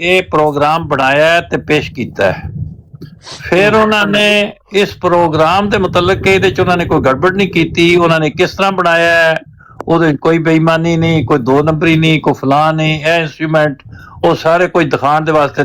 ਇਹ ਪ੍ਰੋਗਰਾਮ ਬਣਾਇਆ ਹੈ ਤੇ ਪੇਸ਼ ਕੀਤਾ ਹੈ, ਫਿਰ ਉਹਨਾਂ ਨੇ ਇਸ ਪ੍ਰੋਗਰਾਮ ਦੇ ਮੁਤਲਕ ਕਿ ਇਹਦੇ ਚ ਉਹਨਾਂ ਨੇ ਕੋਈ ਗੜਬੜ ਨਹੀਂ ਕੀਤੀ, ਉਹਨਾਂ ਨੇ ਕਿਸ ਤਰ੍ਹਾਂ ਬਣਾਇਆ ਹੈ, ਉਹਦੇ ਕੋਈ ਬੇਈਮਾਨੀ ਨਹੀਂ, ਕੋਈ ਦੋ ਨੰਬਰੀ ਨਹੀਂ, ਕੋਈ ਫਲਾਂ ਨਹੀਂ, ਇਹ ਇੰਸਟਰੂਮੈਂਟ ਉਹ ਸਾਰੇ ਕੋਈ ਦਿਖਾਣ ਦੇ ਵਾਸਤੇ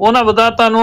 ਉਹਨਾਂ ਵਜ਼ਾਤਾਂ ਨੂੰ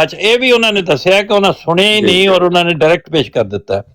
ਅੱਜ, ਇਹ ਵੀ ਉਹਨਾਂ ਨੇ ਦੱਸਿਆ ਕਿ ਉਹਨਾਂ ਸੁਣਿਆ ਹੀ ਨਹੀਂ ਔਰ ਉਹਨਾਂ ਨੇ ਡਾਇਰੈਕਟ ਪੇਸ਼ ਕਰ ਦਿੱਤਾ,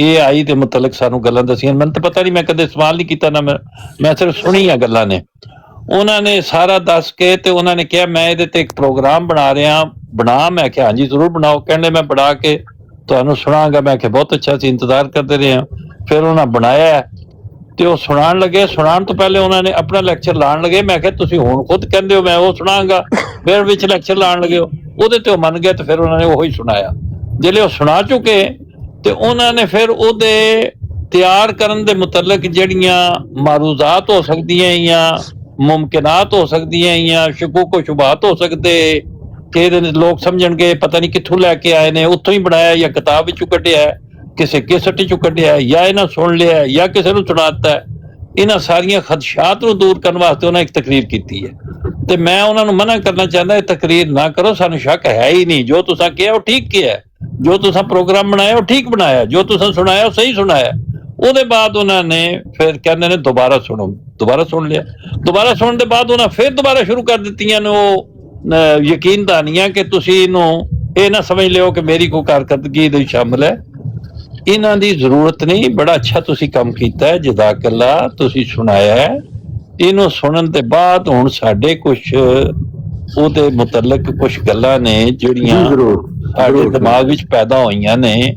AI ਦੇ ਮੁਤਲਕ ਸਾਨੂੰ ਗੱਲਾਂ ਦਸੀਆਂ। ਮੈਨੂੰ ਤਾਂ ਪਤਾ ਨਹੀਂ, ਮੈਂ ਕਦੇ ਸਵਾਲ ਨਹੀਂ ਕੀਤਾ ਨਾ, ਮੈਂ ਸਿਰਫ ਸੁਣੀਆਂ ਗੱਲਾਂ ਨੇ। ਉਹਨਾਂ ਨੇ ਸਾਰਾ ਦੱਸ ਕੇ ਤੇ ਉਹਨਾਂ ਨੇ ਕਿਹਾ ਮੈਂ ਇਹਦੇ ਤੇ ਇੱਕ ਪ੍ਰੋਗਰਾਮ ਬਣਾ ਰਿਹਾ, ਬਣਾ। ਮੈਂ ਕਿਹਾ ਹਾਂਜੀ ਜ਼ਰੂਰ ਬਣਾਓ। ਕਹਿੰਦੇ ਮੈਂ ਬਣਾ ਕੇ ਤੁਹਾਨੂੰ ਸੁਣਾਉਂਗਾ। ਮੈਂ ਕਿਹਾ ਬਹੁਤ ਅੱਛਾ, ਅਸੀਂ ਇੰਤਜ਼ਾਰ ਕਰਦੇ ਰਹੇ ਹਾਂ। ਫਿਰ ਉਹਨਾਂ ਬਣਾਇਆ ਤੇ ਉਹ ਸੁਣਾਉਣ ਲੱਗੇ। ਸੁਣਾਉਣ ਤੋਂ ਪਹਿਲੇ ਉਹਨਾਂ ਨੇ ਆਪਣਾ ਲੈਕਚਰ ਲਾਉਣ ਲੱਗੇ। ਮੈਂ ਕਿਹਾ ਤੁਸੀਂ ਹੁਣ ਖੁਦ ਕਹਿੰਦੇ ਹੋ ਮੈਂ ਉਹ ਸੁਣਾਉਂਗਾ, ਫਿਰ ਵਿੱਚ ਲੈਕਚਰ ਲਾਉਣ ਲੱਗੇ ਹੋ। ਉਹਦੇ ਤੇ ਉਹ ਮੰਨ ਗਏ ਤੇ ਫਿਰ ਉਹਨਾਂ ਨੇ ਉਹੀ ਸੁਣਾਇਆ। ਜਿਹੜੇ ਉਹ ਸੁਣਾ ਚੁੱਕੇ ਤੇ ਉਹਨਾਂ ਨੇ ਫਿਰ ਉਹਦੇ ਤਿਆਰ ਕਰਨ ਦੇ ਮੁਤਲਕ ਜਿਹੜੀਆਂ ਮਾਰੂਜ਼ਾਤ ਹੋ ਸਕਦੀਆਂ ਜਾਂ ਮੁਮਕਿਨਾਤ ਹੋ ਸਕਦੀਆਂ ਜਾਂ ਸ਼ਕੂਕ ਸ਼ੁਬਾਤ ਹੋ ਸਕਦੇ ਕਿ ਇਹਦੇ ਲੋਕ ਸਮਝਣਗੇ ਪਤਾ ਨਹੀਂ ਕਿੱਥੋਂ ਲੈ ਕੇ ਆਏ ਨੇ, ਉੱਥੋਂ ਹੀ ਬਣਾਇਆ ਜਾਂ ਕਿਤਾਬ ਵਿੱਚੋਂ ਕੱਢਿਆ, ਕਿਸੇ ਕੇਸਟ ਚੋਂ ਕੱਢਿਆ, ਜਾਂ ਇਹਨਾਂ ਸੁਣ ਲਿਆ ਜਾਂ ਕਿਸੇ ਨੂੰ ਸੁਣਾਤਾ। ਇਹਨਾਂ ਸਾਰੀਆਂ ਖਦਸ਼ਾਤ ਨੂੰ ਦੂਰ ਕਰਨ ਵਾਸਤੇ ਉਹਨਾਂ ਇੱਕ ਤਕਰੀਰ ਕੀਤੀ ਹੈ ਤੇ ਮੈਂ ਉਹਨਾਂ ਨੂੰ ਮਨਾ ਕਰਨਾ ਚਾਹੁੰਦਾ, ਇਹ ਤਕਰੀਰ ਨਾ ਕਰੋ, ਸਾਨੂੰ ਸ਼ੱਕ ਹੈ ਹੀ ਨਹੀਂ। ਜੋ ਤੁਸੀਂ ਕਿਹਾ ਉਹ ਠੀਕ ਕਿਹਾ, ਜੋ ਤੁਸੀਂ ਪ੍ਰੋਗਰਾਮ ਬਣਾਇਆ ਉਹ ਠੀਕ ਬਣਾਇਆ, ਜੋ ਤੁਸੀਂ ਸੁਣਾਇਆ ਉਹ ਸਹੀ ਸੁਣਾਇਆ। ਉਹਦੇ ਬਾਅਦ ਉਹਨਾਂ ਨੇ ਫਿਰ ਕਹਿੰਦੇ ਨੇ ਦੁਬਾਰਾ ਸੁਣੋ, ਦੁਬਾਰਾ ਸੁਣ ਲਿਆ। ਦੁਬਾਰਾ ਸੁਣਨ ਦੇ ਬਾਅਦ ਉਹਨਾਂ ਫਿਰ ਦੁਬਾਰਾ ਸ਼ੁਰੂ ਕਰ ਦਿੱਤੀਆਂ ਨੇ ਉਹ ਯਕੀਨ ਦਹਾਨੀਆਂ ਕਿ ਤੁਸੀਂ ਇਹਨੂੰ ਇਹ ਨਾ ਸਮਝ ਲਿਓ ਕਿ ਮੇਰੀ ਕੋਈ ਕਾਰਕਰਦਗੀ ਇਹਦੇ ਵਿੱਚ ਸ਼ਾਮਲ ਹੈ। ਇਹਨਾਂ ਦੀ ਜ਼ਰੂਰਤ ਨਹੀਂ, ਬੜਾ ਅੱਛਾ ਤੁਸੀਂ ਕੰਮ ਕੀਤਾ ਹੈ, ਜਜ਼ਾਕੱਲਾ, ਤੁਸੀਂ ਸੁਣਾਇਆ ਹੈ। ਇਹਨੂੰ ਸੁਣਨ ਦੇ ਬਾਅਦ ਹੁਣ ਸਾਡੇ ਕੁਝ ਉਹਦੇ ਮੁਤਲਕ ਕੁਝ ਗੱਲਾਂ ਨੇ ਜਿਹੜੀਆਂ ਸਾਡੇ ਦਿਮਾਗ ਵਿੱਚ ਪੈਦਾ ਹੋਈਆਂ ਨੇ।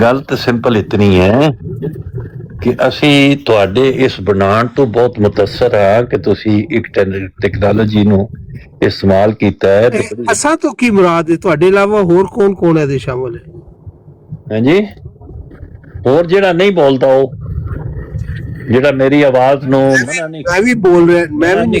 ਗੱਲ ਤਾਂ ਸਿੰਪਲ ਇਤਨੀ ਹੈ ਕਿ ਅਸੀਂ ਤੁਹਾਡੇ ਇਸ ਬਣਾਉਣ ਤੋਂ ਬਹੁਤ ਮੁਤੱਸਰ ਹਾਂ ਕਿ ਤੁਸੀਂ ਇੱਕ ਟੈਕਨੋਲੋਜੀ ਨੂੰ ਇਸਤੇਮਾਲ ਕੀਤਾ ਹੈ। ਅਸਾਂ ਤੋਂ ਕੀ ਮੁਰਾਦ ਹੈ? ਤੁਹਾਡੇ ਇਲਾਵਾ ਹੋਰ ਕੌਣ ਇਹਦੇ ਸ਼ਾਮਲ ਹੈ? ਹਾਂਜੀ, ਹੋਰ ਜਿਹੜਾ ਨਹੀਂ ਬੋਲਦਾ, ਉਹ ਜਿਹੜਾ ਮੇਰੀ ਆਵਾਜ਼ ਨੂੰ ਮਨਾ ਨਹੀਂ, ਮੈਂ ਵੀ ਬੋਲ ਰਿਹਾ, ਮੈਂ ਵੀ ਨਹੀਂ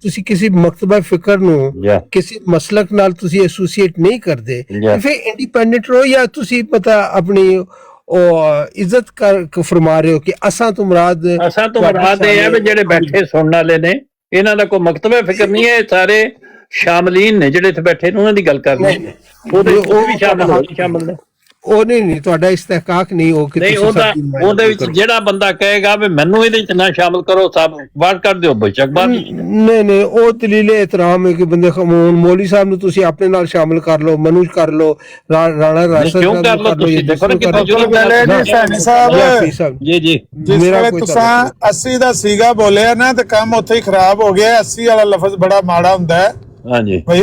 ਤੁਸੀਂ ਕਿਸੇ ਮਕਤਬਾ ਫਿਕਰ ਨੂੰ ਜਾਂ ਕਿਸੇ ਮਸਲਕ ਨਾਲ ਤੁਸੀਂ ਐਸੋਸੀਏਟ ਨਹੀਂ ਕਰਦੇ, ਜਾਂ ਫਿਰ ਇੰਡੀਪੈਂਡੈਂਟ ਰਹੋ, ਜਾਂ ਤੁਸੀਂ ਪਤਾ ਆਪਣੀ ਉਹ ਇੱਜ਼ਤ ਕਰ ਫਰਮਾ ਰਹੇ ਹੋ ਕਿ ਅਸਾਂ ਤੋਂ ਮੁਰਾਦ ਇਹ ਹੈ ਵੀ ਜਿਹੜੇ ਬੈਠੇ ਸੁਣਨ ਵਾਲੇ ਨੇ, ਇਹਨਾਂ ਦਾ ਕੋਈ ਮਕਤਬਾ ਫਿਕਰ ਨਹੀਂ ਹੈ, ਸਾਰੇ ਸ਼ਾਮਲੀਨ ਨੇ ਜਿਹੜੇ ਇੱਥੇ ਬੈਠੇ ਨੇ, ਉਹਨਾਂ ਦੀ ਗੱਲ ਕਰਨੀ। ਉਹਦੇ ਉਹ ਵੀ ਸ਼ਾਮਲ ਨੇ। ਉਹ ਨਹੀਂ ਤੁਹਾਡਾ ਇਸਤਹਿਕਾਕ ਨਹੀਂ ਉਹ ਕਿ ਨਹੀਂ ਤੁਸੀਂ ਉਹਦਾ ਸਾਡੀ ਨੁਮਾਇੰਦਗੀ ਉਹਦੇ ਵਿੱਚ ਕਰੋ। ਜਿਹੜਾ ਬੰਦਾ ਕਹੇਗਾ ਵੀ ਮੈਨੂੰ ਇਹਦੇ ਵਿੱਚ ਨਾ ਸ਼ਾਮਲ ਕਰੋ, ਸਭ ਬਾਹਰ ਕਰ ਦਿਓ, ਬੇਸ਼ੱਕ ਬਾਹਰ। ਨਹੀਂ ਉਹ ਦਲੀਲ ਇਤਰਾਮ ਹੈ ਕਿ ਬੰਦੇ ਖਮੂਨ ਮੌਲੀ ਸਾਹਿਬ ਨੂੰ ਤੁਸੀਂ ਆਪਣੇ ਨਾਲ ਸ਼ਾਮਲ ਕਰ ਲਓ, ਮਨੂਜ ਕਰ ਲਓ, ਰਾਣਾ ਰਾਸ਼ਦ ਕਿਉਂ ਕਰ ਲਓ ਤੁਸੀਂ? ਦੇਖੋ ਨਾ ਕਿੰਨਾ ਜ਼ੁਲਮ ਕਰ ਰਹੇ ਜੀ ਸੈਣੀ ਸਾਹਿਬ, ਜੀ ਜੀ। ਜਿਸ ਵੇਲੇ ਤੁਸੀਂ 80 ਦਾ ਸੀਗਾ ਬੋਲਿਆ ਨਾ ਤੇ ਕੰਮ ਉੱਥੇ ਹੀ ਖਰਾਬ ਹੋ ਗਿਆ। 80 ਵਾਲਾ ਲਫ਼ਜ਼ ਬੜਾ ਮਾੜਾ ਹੁੰਦਾ ਹੈ। ਹਾਂਜੀ ਭਈ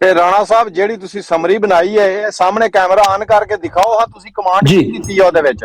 ਤੇ ਰਾਣਾ ਸਾਹਿਬ ਜਿਹੜੀ ਤੁਸੀਂ ਸਮਰੀ ਬਣਾਈ ਹੈ ਇਹ ਸਾਹਮਣੇ ਕੈਮਰਾ ਆਨ ਕਰਕੇ ਦਿਖਾਓ। ਹਾਂ ਤੁਸੀਂ ਕਮਾਂਡ ਜੀ। ਕੀ ਦਿੱਤੀ ਹੈ ਉਹਦੇ ਵਿੱਚ?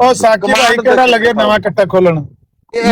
ਉਹ ਸਾਕੀ ਭਾਈ ਕਿਹੜਾ ਲੱਗੇ ਨਵਾਂ ਕੱਟਾ ਖੋਲਣ।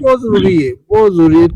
ਬਹੁਤ ਜ਼ਰੂਰੀ ਹੈ, ਬਹੁਤ ਜ਼ਰੂਰੀ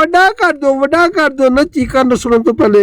ਵੱਡਾ ਕਰ ਦੋ ਨਾ ਚੀਕਾਂ ਨੂੰ ਸੁਣਨ ਤੋਂ ਪਹਿਲੇ।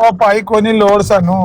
ਉਹ ਭਾਈ ਕੋਈ ਨਹੀਂ ਲੋੜ ਸਾਨੂੰ।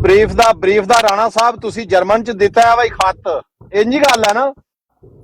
ਬਰੀਫ ਦਾ ਰਾਣਾ ਸਾਹਿਬ ਤੁਸੀਂ ਜਰਮਨ ਚ ਦਿੱਤਾ ਹੈ ਬਈ ਖੱਤ, ਇੰਜ ਹੀ ਗੱਲ ਹੈ ਨਾ?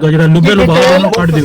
ਦਾ ਜਿਹੜਾ ਲੁਬੇ ਲੁਬਾਬ ਉਹਨੂੰ ਕੱਢ ਦਿਓ।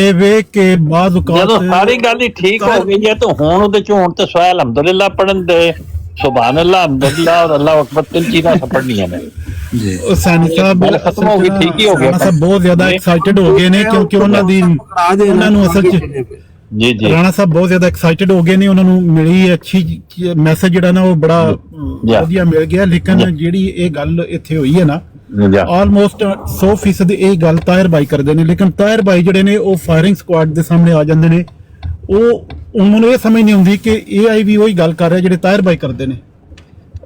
ਇਹ ਵੇ ਕਿ ਬਾਜ਼ ਜਦੋਂ ਔਕਾਤ ਸਾਰੀ ਗੱਲ ਹੀ ਠੀਕ ਹੋ ਗਈ ਹੈ ਤਾਂ ਹੁਣ ਉਹਦੇ ਚ ਹੁਣ ਤੇ ਸਵਾਲ ਅਲਹਮਦੁਲਿਲਾ ਪੜਨ ਦੇ, ਸੁਭਾਨ ਅੱਲਾਹ, ਅਲਹਮਦੁਲਿਲਾ ਔਰ ਅੱਲਾਹੁ ਅਕਬਰ, ਤਿੰਨ ਚੀਜ਼ਾਂ ਪੜਨੀਆਂ ਨੇ। ਉਹ ਸਾਨੀ ਸਾਹਿਬ ਗੱਲ ਖਤਮ ਹੋ ਗਈ, ਠੀਕ ਹੀ ਹੋ ਗਿਆ। ਰਾਣਾ ਸਾਹਿਬ ਬਹੁਤ ਜ਼ਿਆਦਾ ਐਕਸਾਈਟਡ ਹੋ ਗਏ ਨੇ ਕਿਉਂਕਿ ਉਹਨਾਂ ਨੂੰ ਅਸਲ ਚ ਜੀ ਜੀ ਰਾਣਾ ਸਾਹਿਬ ਬਹੁਤ ਜ਼ਿਆਦਾ ਐਕਸਾਈਟਡ ਹੋ ਗਏ ਨੇ। ਉਹਨਾਂ ਨੂੰ ਮਿਲੀ ਅੱਛੀ ਮੈਸੇਜ ਜਿਹੜਾ ਨਾ ਉਹ ਬੜਾ ਵਧੀਆ ਮਿਲ ਗਿਆ। ਲੇਕਿਨ ਜਿਹੜੀ ਇਹ ਗੱਲ ਇੱਥੇ ਹੋਈ ਹੈ ਨਾ ਆਲਮੋਸਟ 100% ਇਹ ਗੱਲ ਤਾਹਿਰ ਬਾਈ ਕਰਦੇ ਨੇ, ਲੇਕਿਨ ਤਾਹਿਰ ਬਾਈ ਜਿਹੜੇ ਨੇ ਉਹ ਫਾਇਰਿੰਗ ਸਕੁਆਡ ਦੇ ਸਾਹਮਣੇ ਆ ਜਾਂਦੇ ਨੇ। ਉਹਨਾਂ ਨੂੰ ਇਹ ਸਮਝ ਨਹੀਂ ਆਉਂਦੀ ਕਿ AI ਵੀ ਉਹੀ ਗੱਲ ਕਰ ਰਿਹਾ ਜਿਹੜੇ ਤਾਹਿਰ ਬਾਈ ਕਰਦੇ ਨੇ।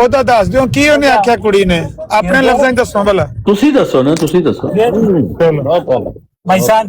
ਉਹਦਾ ਦੱਸ ਦਿਓ ਕੀ ਉਹਨੇ ਆਖਿਆ ਕੁੜੀ ਨੇ, ਆਪਣੇ ਲਫ਼ਜ਼ਾਂ 'ਚ ਦੱਸੋ ਭਲਾ। ਤੁਸੀਂ ਦੱਸੋ ਨਾ, ਤੁਸੀਂ ਦੱਸੋ। My son.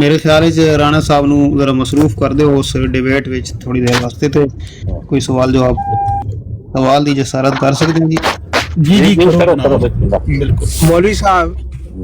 ਮੇਰੇ ਖਿਆਲ ਵਿੱਚ ਰਾਣਾ ਸਾਹਿਬ ਨੂੰ ਜ਼ਰਾ ਮਸਰੂਫ ਕਰ ਦਿਓ ਉਸ ਡਿਬੇਟ ਵਿੱਚ ਥੋੜੀ ਦੇਰ ਵਾਸਤੇ, ਤੇ ਕੋਈ ਸਵਾਲ ਸਵਾਲ ਦੀ ਜਸਾਰਤ ਕਰ ਸਕਦੇ ਹੋ ਜੀ। ਜੀ ਕਰੋ ਬਿਲਕੁਲ।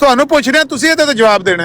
ਤੁਹਾਨੂੰ ਪੁੱਛ ਰਿਹਾ, ਤੁਸੀਂ ਇਹਦਾ ਤਾਂ ਜਵਾਬ ਦੇਣਾ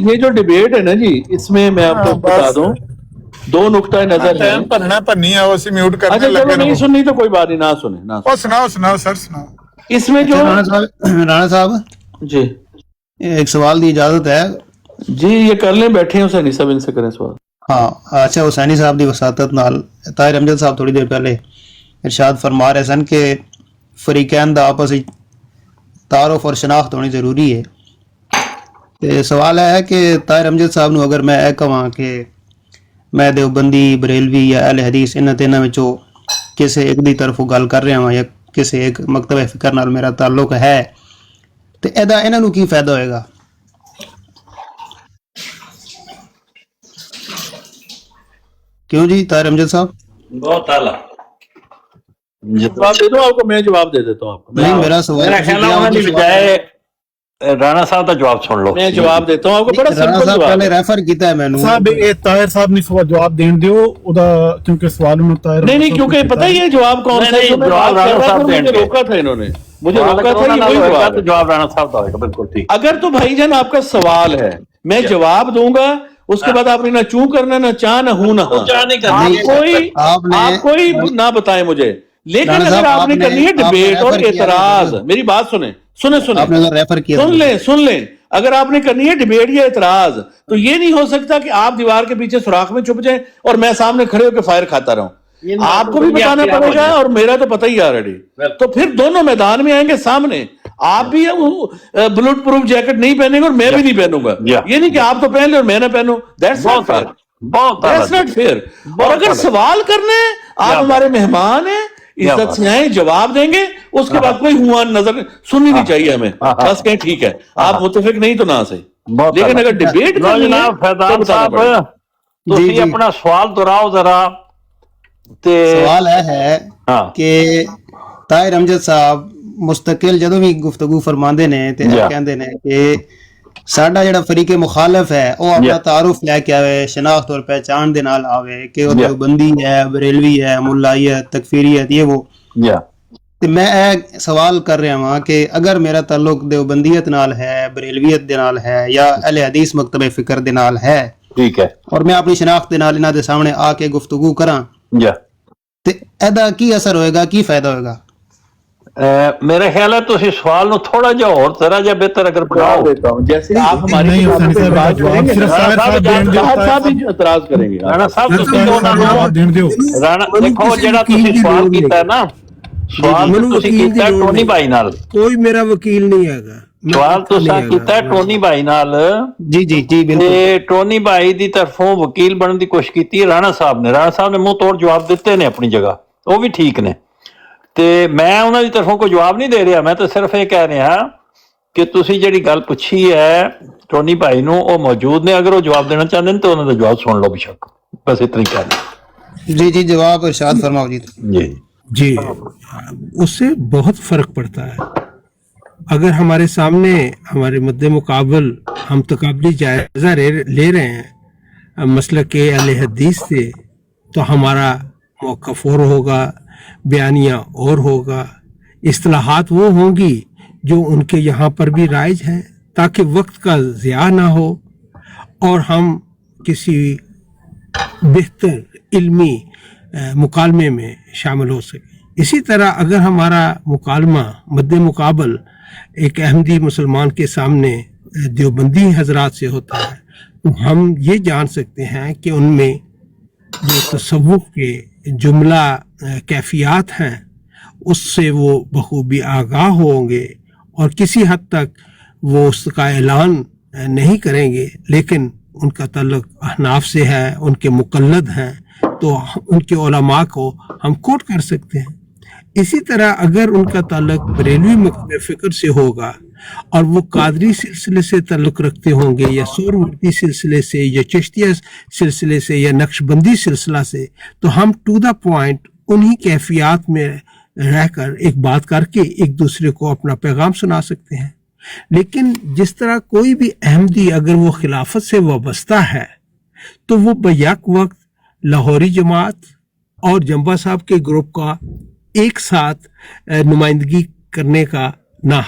یہ جو ڈبیٹ ہے نا جی، اس میں میں آپ کو بتا دوں 2 نقطۂ نظر ہے. پننا پنی ہے اسی میوٹ اچھا کرنے چلو لگے نہیں سننی تو کوئی بات نہیں، نہ سنیں نہ او سناؤ سر سناؤ. اس میں جو رانا صاحب جی ایک سوال دی اجازت ہے؟ جی یہ کر لیں، بیٹھے ہیں حسینی صاحب، ان سے کریں سوال. ہاں اچھا، حسینی صاحب دی وساطت نال طاہر امجد صاحب تھوڑی دیر پہلے ارشاد فرما رہے سن کہ فریقین دا آپس تعارف اور شناخت ہونی ضروری ہے. تے سوال ہے کہ طاہر امجد صاحب نو اگر میں اے کہاں کہ میں دیوبندی، بریلوی یا اہل حدیث انہاں تیناں وچوں کسے ایک دی طرفوں گل کر رہا ہاں یا کسے ایک مکتبہ فکر نال میرا تعلق ہے، تے ایدا انہاں نو کی فائدہ ہوئے گا؟ کیوں جی طاہر امجد صاحب؟ بہت اعلیٰ. جواب دے دو آپ کو، میں جواب دے دیتا ہوں آپ کو. نہیں میرا سوال میرا خیال ہے انہوں نے بجائے رانا صاحب کا جواب سن لو. میں جواب دیتا ہوں آپ کو، بڑا رانا سمپل صاحب جواب پہلے ہے. ریفر کیتا ہے میں نے صاحب یہ طاہر صاحب نے سوال جواب دین دیو ادا، کیونکہ سوال انہوں طاہر نہیں کیونکہ پتہ ہی ہے جواب کون سا ہے. نہیں، جو میں جواب بات کر رانا رہا تھا صاحب دیں مجھے گے. روکا تھا انہوں نے، مجھے روکا تھا، یہ وہی جواب تو ہے. جواب رانا صاحب کا ہوئے گا. بالکل ٹھیک. اگر تو بھائی جان آپ کا سوال ہے میں جواب دوں گا، اس کے بعد آپ نے نہ چوں کرنا، نہ چاہ، نہ ہوں، نہ ہاں. آپ کوئی نہ بتائیں مجھے. لیکن اگر آپ نے کرنی ہے ڈبیٹ اور اعتراض، میری بات سنیں آپ نے ریفر کیا، سن لیں. اگر آپ نے کرنی ہے ڈبیٹ یا اعتراض تو یہ نہیں ہو سکتا کہ آپ دیوار کے پیچھے سوراخ میں چھپ جائیں اور میں سامنے کھڑے ہو کے فائر کھاتا رہوں. آپ کو بھی بتانا پڑے گا اور میرا تو پتہ ہی آلریڈی. تو پھر دونوں میدان میں آئیں گے سامنے. آپ بھی بلٹ پروف جیکٹ نہیں پہنیں گے اور میں بھی نہیں پہنوں گا. یہ نہیں کہ آپ تو پہن لیں اور میں نہ پہنوں. That's not fair. اور اگر سوال کرنے آپ ہمارے مہمان ہیں، عزت سے آئیں، جواب دیں گے، اس کے بعد کوئی ہوا نظر سننی نہیں چاہیے ہمیں. بس کہیں ٹھیک ہے آپ متفق نہیں تو نہ صحیح، لیکن اگر ڈیبیٹ کرنی ہے جناب فیضان صاحب تسی اپنا سوال دہراؤ ذرا. سوال ہے کہ طاہر امجد صاحب مستقل جدوں بھی گفتگو فرماندے نے تے کہندے نے کہ ساڈا جڑا فریق مخالف ہے وہ اپنا تعارف لے کے آوے، شناخت اور پہچان دے نال آوے کہ وہ دیوبندی ہے، بریلوی ہے، ملائی ہے، تکفیری ہے، یہ وہ. تے میں اے سوال کر رہا ہاں کہ اگر میرا تعلق دیوبندیت نال ہے، بریلویت دے نال ہے یا اہل حدیث مکتبہ فکر دے نال ہے، ٹھیک ہے، اور میں اپنی شناخت دے نال انہاں دے سامنے آ کے گفتگو کراں تے ایدا کی اثر ہوئے گا، کی فائدہ ہوئے گا؟ میرے خیال ہے تو اسی سوال نو تھوڑا جا اور ذرا جا بہتر اگر بناؤ. دیتا ہوں جیسے آپ ہماری اعتراض کریں گے. رانا صاحب دیکھو جڑا تسی سوال کیتا ہے نا، سوال تسی کیتا ہے ٹونی بھائی نال، کوئی میرا وکیل نہیں ہے گا. سوال تسا کیتا ہے ٹونی بھائی نال. جی جی جی بالکل. ٹونی بھائی دی طرفوں وکیل بننے دی کوشش کیتی ہے رانا صاحب نے منہ توڑ جواب دیتے نے اپنی جگہ، وہ بھی ٹھیک نے. تے میں انہوں دی طرفوں کو جواب نہیں دے رہا، میں تو صرف یہ کہہ رہا کہ تسی جڑی گل پوچھی ہے ٹونی بھائی نو وہ موجود نے، اگر وہ جواب دینا چاہتے ہیں تو انہوں دا جواب سن لو بے شک. بس اتنا ہی کہہ رہا. جی جی جواب ارشاد فرماؤ. جی اس سے بہت فرق پڑتا ہے. اگر ہمارے سامنے ہمارے مد مقابل ہم تقابلی جائزہ لے رہے ہیں مسلک کے اہل حدیث سے تو ہمارا موقف اور ہوگا، بیانیہ اور ہوگا، اصطلاحات وہ ہوں گی جو ان کے یہاں پر بھی رائج ہیں، تاکہ وقت کا ضیاع نہ ہو اور ہم کسی بہتر علمی مکالمے میں شامل ہو سکیں. اسی طرح اگر ہمارا مکالمہ مد مقابل ایک احمدی مسلمان کے سامنے دیوبندی حضرات سے ہوتا ہے تو ہم یہ جان سکتے ہیں کہ ان میں جو تصوف کے جملہ کیفیات ہیں اس سے وہ بخوبی آگاہ ہوں گے اور کسی حد تک وہ اس کا اعلان نہیں کریں گے، لیکن ان کا تعلق احناف سے ہے، ان کے مقلد ہیں، تو ان کے علماء کو ہم کوٹ کر سکتے ہیں. اسی طرح اگر ان کا تعلق بریلوی مکتبہ فکر سے ہوگا اور وہ قادری سلسلے سے تعلق رکھتے ہوں گے یا سورمرتی سلسلے سے یا چشتیہ سلسلے سے یا نقشبندی سلسلہ سے، تو ہم ٹو دا پوائنٹ انہی کیفیات میں رہ کر ایک بات کر کے ایک دوسرے کو اپنا پیغام سنا سکتے ہیں. لیکن جس طرح کوئی بھی احمدی اگر وہ خلافت سے وابستہ ہے تو وہ بیک وقت لاہوری جماعت اور جمبا صاحب کے گروپ کا ایک ساتھ نمائندگی کرنے کا نہ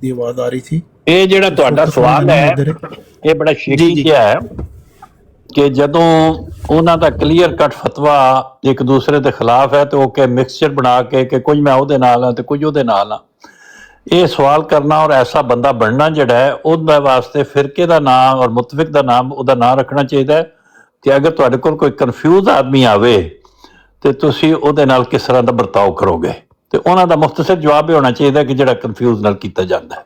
ਦੀ ਆਵਾਜ਼ ਆ ਰਹੀ ਸੀ। ਇਹ ਜਿਹੜਾ ਤੁਹਾਡਾ ਸਵਾਲ ਹੈ ਇਹ ਬੜਾ ਸ਼ੇਕੀ ਜਿਹਾ ਹੈ ਕਿ ਜਦੋਂ ਉਹਨਾਂ ਦਾ ਕਲੀਅਰ ਕੱਟ ਫਤਵਾ ਇੱਕ ਦੂਸਰੇ ਦੇ ਖਿਲਾਫ ਹੈ ਤੇ ਉਹ ਕਿ ਮਿਕਸਚਰ ਬਣਾ ਕੇ ਕਿ ਕੁਝ ਮੈਂ ਉਹਦੇ ਨਾਲ ਆ ਤੇ ਕੁਝ ਉਹਦੇ ਨਾਲ ਆ, ਇਹ ਸਵਾਲ ਕਰਨਾ ਔਰ ਐਸਾ ਬੰਦਾ ਬਣਨਾ ਜਿਹੜਾ ਹੈ ਉਹਦੇ ਵਾਸਤੇ ਫਿਰਕੇ ਦਾ ਨਾਮ ਔਰ ਮੁਤਫਿਕ ਦਾ ਨਾਮ ਉਹਦਾ ਨਾਮ ਰੱਖਣਾ ਚਾਹੀਦਾ ਹੈ ਕਿ ਅਗਰ ਤੁਹਾਡੇ ਕੋਲ ਕੋਈ ਕਨਫਿਊਜ਼ ਆਦਮੀ ਆਵੇ ਤੇ ਤੁਸੀਂ ਉਹਦੇ ਨਾਲ ਕਿਸ ਤਰ੍ਹਾਂ ਦਾ ਵਰਤਾਓ ਕਰੋਗੇ, ਤੇ ਉਹਨਾਂ ਦਾ ਮੁਖਤਸਰ ਜਵਾਬ ਇਹ ਹੋਣਾ ਚਾਹੀਦਾ ਕਿ ਜਿਹੜਾ ਕਨਫਿਊਜ਼ ਨਾਲ ਕੀਤਾ ਜਾਂਦਾ ਹੈ।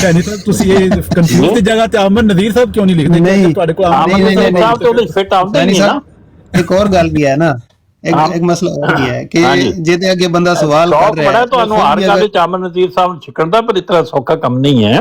ਸੈਣੀ ਸਾਹਿਬ ਤੁਸੀਂ ਇਹ ਕਨਫਿਊਜ਼ ਦੀ ਜਗ੍ਹਾ ਤੇ ਅਮਨ ਨਜ਼ੀਰ ਸਾਹਿਬ ਕਿਉਂ ਨਹੀਂ ਲਿਖਦੇ? ਨਹੀਂ, ਤੁਹਾਡੇ ਕੋਲ ਨਹੀਂ, ਸਾਹਿਬ ਤੇ ਉਹਦੇ ਫਿੱਟ ਆਉਂਦਾ ਸੈਣੀ ਨਹੀਂ ਨਾ। ਸਾਹਿਬ ਇੱਕ ਹੋਰ ਗੱਲ ਵੀ ਹੈ ਨਾ, ਇੱਕ ਮਸਲਾ ਹੋਰ ਵੀ ਹੈ ਕਿ ਜਿਹਦੇ ਅੱਗੇ ਬੰਦਾ ਸਵਾਲ ਕਰ ਰਿਹਾ ਹੈ ਤੁਹਾਨੂੰ ਹਰ ਗੱਲ ਵਿੱਚ ਅਮਨ ਨਜ਼ੀਰ ਸਾਹਿਬ ਨੂੰ ਛਿਕਣ ਦਾ, ਪਰ ਇਤਨਾ ਸੌਖਾ ਕੰਮ ਨਹੀਂ ਹੈ।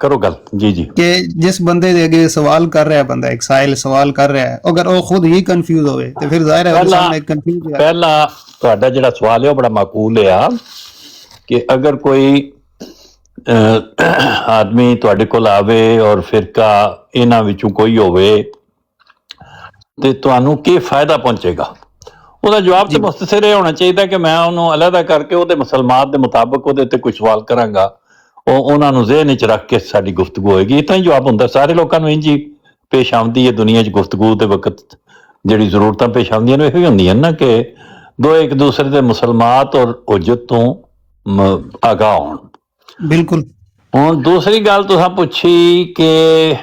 ਕਰੋ ਗੱਲ। ਜੀ ਜੀ ਕਿ ਜਿਸ ਬੰਦੇ ਦੇ ਅੱਗੇ ਸਵਾਲ ਕਰ ਰਿਹਾ ਬੰਦਾ, ਇੱਕ ਸਾਇਲ ਸਵਾਲ ਕਰ ਰਿਹਾ ਹੈ, ਅਗਰ ਉਹ ਖੁਦ ਹੀ ਕਨਫਿਊਜ਼ ਹੋਵੇ ਤੇ ਫਿਰ ਜ਼ਾਹਿਰ ਹੈ ਉਹਦੇ ਸਾਹਮਣੇ ਕਨਫਿਊਜ਼ ਹੈ। ਪਹਿਲਾ ਤੁਹਾਡਾ ਜਿਹੜਾ ਸਵਾਲ ਹੈ ਉਹ ਬੜਾ ਮਾਕੂਲ ਹੈ ਕਿ ਅਗਰ ਕੋਈ ਆਦਮੀ ਤੁਹਾਡੇ ਕੋਲ ਆਵੇ ਔਰ ਫਿਰਕਾ ਇਹਨਾਂ ਵਿੱਚੋਂ ਕੋਈ ਹੋਵੇ ਤੇ ਤੁਹਾਨੂੰ ਕੀ ਫਾਇਦਾ ਪਹੁੰਚੇਗਾ, ਉਹਦਾ ਜਵਾਬ ਤੇ ਮੁਖਤਸਰ ਇਹ ਹੋਣਾ ਚਾਹੀਦਾ ਕਿ ਮੈਂ ਉਹਨੂੰ ਅਲੱਗਾ ਕਰਕੇ ਉਹਦੇ ਮੁਸਲਮਾਨ ਦੇ ਮੁਤਾਬਕ ਉਹਦੇ ਤੇ ਕੋਈ ਸਵਾਲ ਕਰਾਂਗਾ, ਉਹ ਉਹਨਾਂ ਨੂੰ ਜ਼ਿਹਨ ਵਿੱਚ ਰੱਖ ਕੇ ਸਾਡੀ ਗੁਫ਼ਤਗੂ ਹੋਏਗੀ। ਇਤਾਂ ਹੀ ਜਵਾਬ ਹੁੰਦਾ। ਸਾਰੇ ਲੋਕਾਂ ਨੂੰ ਇੰਝ ਹੀ ਪੇਸ਼ ਆਉਂਦੀ ਹੈ ਦੁਨੀਆ 'ਚ ਗੁਫ਼ਤਗੂ ਦੇ ਵਕਤ ਜਿਹੜੀ ਜ਼ਰੂਰਤਾਂ ਪੇਸ਼ ਆਉਂਦੀਆਂ ਨੇ ਇਹੋ ਹੀ ਹੁੰਦੀਆਂ ਨਾ ਕਿ ਦੋ ਇੱਕ ਦੂਸਰੇ ਦੇ ਮੁਸਲਮਾਤ ਔਰ ਉਜਤ ਤੋਂ ਆਗਾਹ ਹੋਣ। ਬਿਲਕੁਲ। ਹੁਣ ਦੂਸਰੀ ਗੱਲ ਤੁਸੀਂ ਪੁੱਛੀ ਕਿ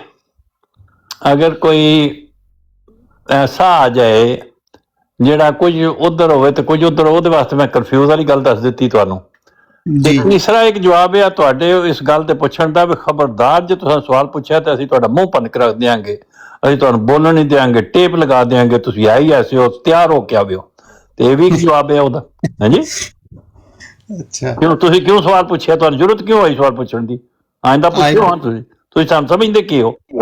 ਅਗਰ ਕੋਈ ਐਸਾ ਆ ਜਾਏ ਜਿਹੜਾ ਕੁਝ ਉਧਰ ਹੋਵੇ ਤੇ ਕੁਝ ਉਧਰ, ਉਹਦੇ ਵਾਸਤੇ ਮੈਂ ਕਨਫਿਊਜ਼ ਵਾਲੀ ਗੱਲ ਦੱਸ ਦਿੱਤੀ ਤੁਹਾਨੂੰ। ਤੀਸਰਾ ਇੱਕ ਜਵਾਬ ਹੈ ਤੁਹਾਡੇ ਇਸ ਗੱਲ ਤੇ ਪੁੱਛਣ ਦਾ ਵੀ ਖਬਰਦਾਰ ਜੇ ਤੁਸੀਂ ਸਵਾਲ ਪੁੱਛਿਆ ਤੇ ਅਸੀਂ ਤੁਹਾਡਾ ਮੂੰਹ ਭੰਨ ਕੇ ਰੱਖ ਦਿਆਂਗੇ, ਅਸੀਂ ਤੁਹਾਨੂੰ ਬੋਲਣ ਨਹੀਂ ਦਿਆਂਗੇ, ਟੇਪ ਲਗਾ ਦਿਆਂਗੇ, ਤੁਸੀਂ ਆਈ ਐਸੇ ਹੋ, ਤਿਆਰ ਹੋ ਕੇ ਆਵੇ ਹੋ। ਤੇ ਇਹ ਵੀ ਇੱਕ ਜਵਾਬ ਹੈ ਉਹਦਾ। ਹਾਂਜੀ ਅੱਛਾ, ਕਿਉਂ ਤੁਸੀਂ ਕਿਉਂ ਸਵਾਲ ਪੁੱਛਿਆ, ਤੁਹਾਨੂੰ ਜ਼ਰੂਰਤ ਕਿਉਂ ਹੋਈ ਸਵਾਲ ਪੁੱਛਣ ਦੀ? ਆਇੰਦਾ ਪੁੱਛਿਓ। ਹਾਂ ਤੁਸੀਂ ਸਾਨੂੰ ਸਮਝਦੇ ਕੀ ਹੋ?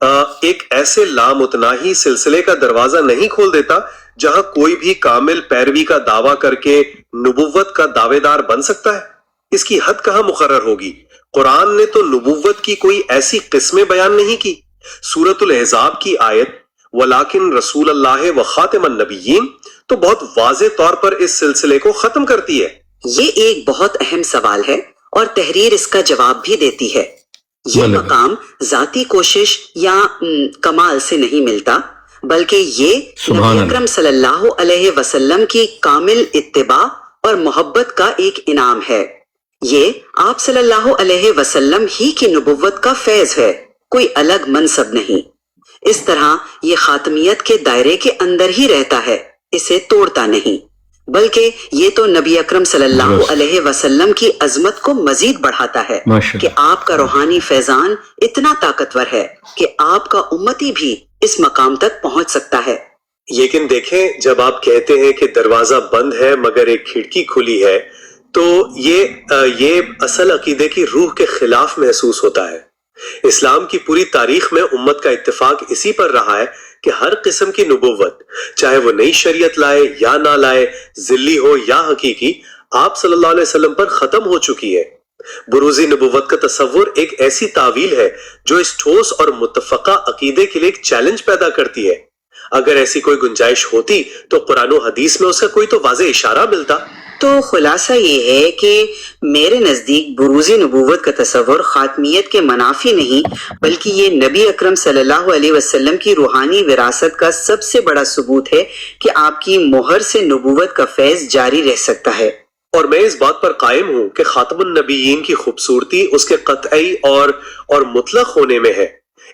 ایک ایسے لامتناہی سلسلے کا دروازہ نہیں کھول دیتا جہاں کوئی بھی کامل پیروی کا دعویٰ کر کے نبوت کا دعوے دار بن سکتا ہے؟ اس کی حد کہاں مقرر ہوگی؟ قرآن نے تو نبوت کی کوئی ایسی قسمیں بیان نہیں کی۔ سورۃ الاحزاب کی آیت وَلَٰكِن رسول اللہ وخاتم النبیین تو بہت واضح طور پر اس سلسلے کو ختم کرتی ہے۔ یہ ایک بہت اہم سوال ہے اور تحریر اس کا جواب بھی دیتی ہے۔ یہ مقام ذاتی کوشش یا کمال سے نہیں ملتا، بلکہ یہ نبی اکرم صلی اللہ علیہ وسلم کی کامل اتباع اور محبت کا ایک انعام ہے۔ یہ آپ صلی اللہ علیہ وسلم ہی کی نبوت کا فیض ہے، کوئی الگ منصب نہیں۔ اس طرح یہ خاتمیت کے دائرے کے اندر ہی رہتا ہے، اسے توڑتا نہیں، بلکہ یہ تو نبی اکرم صلی اللہ علیہ وسلم کی عظمت کو مزید بڑھاتا ہے کہ آپ کا روحانی فیضان اتنا طاقتور ہے کہ آپ کا امتی بھی اس مقام تک پہنچ سکتا ہے۔ لیکن دیکھیں، جب آپ کہتے ہیں کہ دروازہ بند ہے مگر ایک کھڑکی کھلی ہے، تو یہ اصل عقیدے کی روح کے خلاف محسوس ہوتا ہے۔ اسلام کی پوری تاریخ میں امت کا اتفاق اسی پر رہا ہے کہ ہر قسم کی نبوت، چاہے وہ نئی شریعت لائے یا نہ لائے، ذلی ہو یا حقیقی، آپ صلی اللہ علیہ وسلم پر ختم ہو چکی ہے۔ بروزی نبوت کا تصور ایک ایسی تعویل ہے جو اس ٹھوس اور متفقہ عقیدے کے لیے ایک چیلنج پیدا کرتی ہے۔ اگر ایسی کوئی گنجائش ہوتی تو قرآن و حدیث میں اس کا کوئی تو واضح اشارہ ملتا۔ تو خلاصہ یہ ہے کہ میرے نزدیک بروزی نبوت کا تصور خاتمیت کے منافی نہیں، بلکہ یہ نبی اکرم صلی اللہ علیہ وسلم کی روحانی وراثت کا سب سے بڑا ثبوت ہے کہ آپ کی مہر سے نبوت کا فیض جاری رہ سکتا ہے۔ اور میں اس بات پر قائم ہوں کہ خاتم النبیین کی خوبصورتی اس کے قطعی اور مطلق ہونے میں ہے۔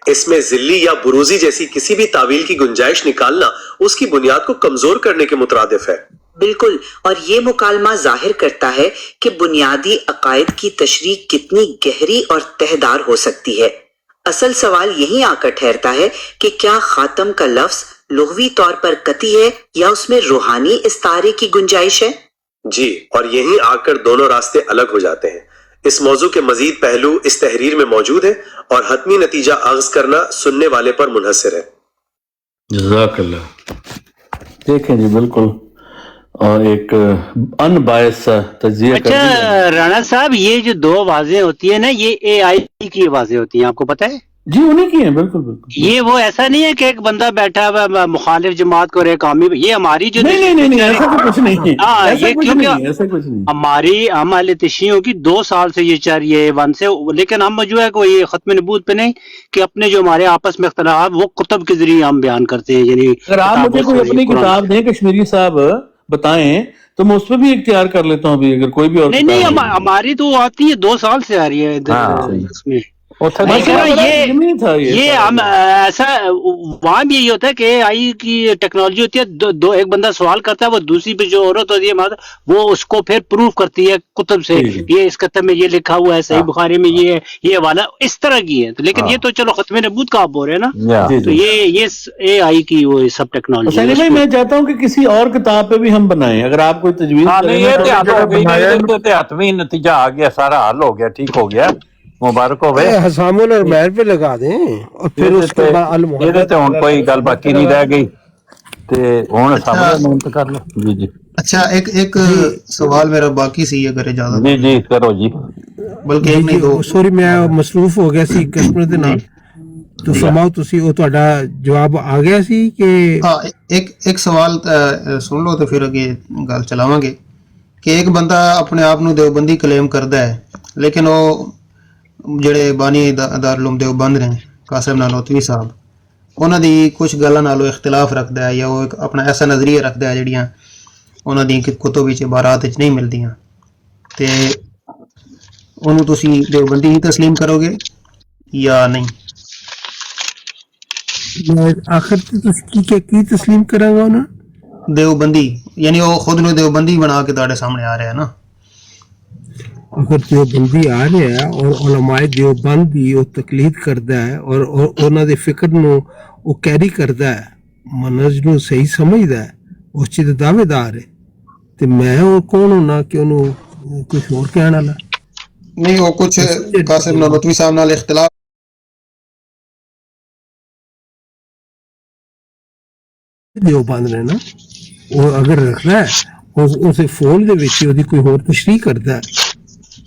اس میں ذلی یا بروزی جیسی کسی بھی تعویل کی گنجائش نکالنا اس کی بنیاد کو کمزور کرنے کے مترادف ہے۔ بالکل، اور یہ مکالمہ ظاہر کرتا ہے کہ بنیادی عقائد کی تشریح کتنی گہری اور تہدار ہو سکتی ہے۔ اصل سوال یہی آ کر ٹھہرتا ہے کہ کیا خاتم کا لفظ لغوی طور پر قطعی ہے یا اس میں روحانی استعارے کی گنجائش ہے؟ جی، اور یہیں آ کر دونوں راستے الگ ہو جاتے ہیں۔ اس موضوع کے مزید پہلو اس تحریر میں موجود ہیں اور حتمی نتیجہ اخذ کرنا سننے والے پر منحصر ہے۔ جزاک اللہ۔ دیکھیں جی، بالکل اور ایک ان باعث سا تجزیہ کر دیا۔ اچھا رانا صاحب، یہ جو دو آوازیں ہوتی ہیں نا، یہ اے آئی کی آوازیں ہوتی ہیں، آپ کو پتہ ہے؟ جی انہیں کی ہیں، بالکل بالکل۔ یہ وہ ایسا نہیں ہے کہ ایک بندہ بیٹھا ہوا مخالف جماعت کو اور ایک عامی، یہ ہماری جو نہیں ایسا تو کچھ نہیں ہے، ہاں، ایسا یہ کچھ کیونکہ نہیں ہے، ایسا کچھ نہیں۔ ہماری ہم اہل تشیعوں کی 2 سال سے یہ چل رہی ہے ون سے، لیکن ہم جو ہے کوئی ختم نبوت پہ نہیں کہ اپنے جو ہمارے آپس میں اختلافات وہ کتب کے ذریعے ہم بیان کرتے ہیں۔ یعنی اگر آپ مجھے کوئی اپنی کتاب دیں کشمیری صاحب بتائیں تو میں اس پہ بھی اختیار کر لیتا ہوں۔ ابھی اگر کوئی بھی اور نہیں ہماری تو آتی ہے 2 سال سے آ رہی ہے اس میں۔ یہ ہم ایسا وہاں بھی یہی ہوتا ہے کہ آئی کی ٹیکنالوجی ہوتی ہے، ایک بندہ سوال کرتا ہے، وہ دوسری پہ جو عورت ہوتی ہے وہ اس کو پھر پروف کرتی ہے کتب سے، یہ اس کتب میں یہ لکھا ہوا ہے، صحیح بخاری میں یہ حوالہ اس طرح کی ہے۔ لیکن یہ تو چلو ختم نبوت کا آپ بول رہے ہیں نا، تو یہ اے آئی کی وہ سب ٹیکنالوجی۔ میں چاہتا ہوں کہ کسی اور کتاب پہ بھی ہم بنائیں، اگر آپ کوئی تجویز حتمی نتیجہ آ گیا، سارا حل ہو گیا، ٹھیک ہو گیا، مبارک ہوئے۔ حسام الرمیر پہ لگا دیں اور پھر اس کے بعد المحمد ہن کوئی گل باقی نہیں رہ گئی تے ہن سامنے منت کر لو۔ جی جی اچھا، ایک سوال میرا باقی سی، اگر اجازت۔ جی جی کرو جی۔ بلکہ سوری میں مصروف ہو گیا سی کسٹمر دے نال، تو فرماؤ تسی، وہ تہاڈا جواب آ گیا سی کہ ہاں، ایک سوال سن لو تو پھر اگے گل چلاواں گے کہ ایک بندہ اپنے آپ نو دیوبندی کلیم کردا ہے، لیکن وہ جڑے بانی دارالعلوم دیوبند نے قاسم نانوتوی صاحب، انہاں دی کچھ گلاں نالوں اختلاف رکھدا ہے یا وہ ایک اپنا ایسا نظریہ رکھدا ہے جڑیاں انہاں دی کتب وچ عبارات وچ نہیں ملدیاں، تے انہوں تسی دیوبندی ہی تسلیم کرو گے یا نہیں؟ آخر کی تسلیم کراں گا انہاں؟ دیوبندی، یعنی وہ خود نو دیوبندی بنا کے تہاڈے سامنے آ رہا ہے نا۔ اگر دیوبندی آ رہا ہے اور علماء دیوبند بھی وہ تقلید کرتا ہے اور انہوں دے فکر نو وہ کیری کرتا ہے، منہج نو صحیح سمجھدا ہے، اس چیز دعوے دار ہے، تو میں وہ کون ہونا کہ انہوں کچھ اور کہنا لا؟ نہیں، وہ کچھ قاسم نانوتوی صاحب نال اختلاف ਦੇਵਬੰਦ ਨੇ ਨਾ ਉਹ ਅਗਰ ਰੱਖਦਾ ਹੈ ਉਸੇ ਫੋਨ ਦੇ ਵਿੱਚ ਉਹਦੀ ਕੋਈ ਹੋਰ ਤਸ਼ਰੀਹ ਕਰਦਾ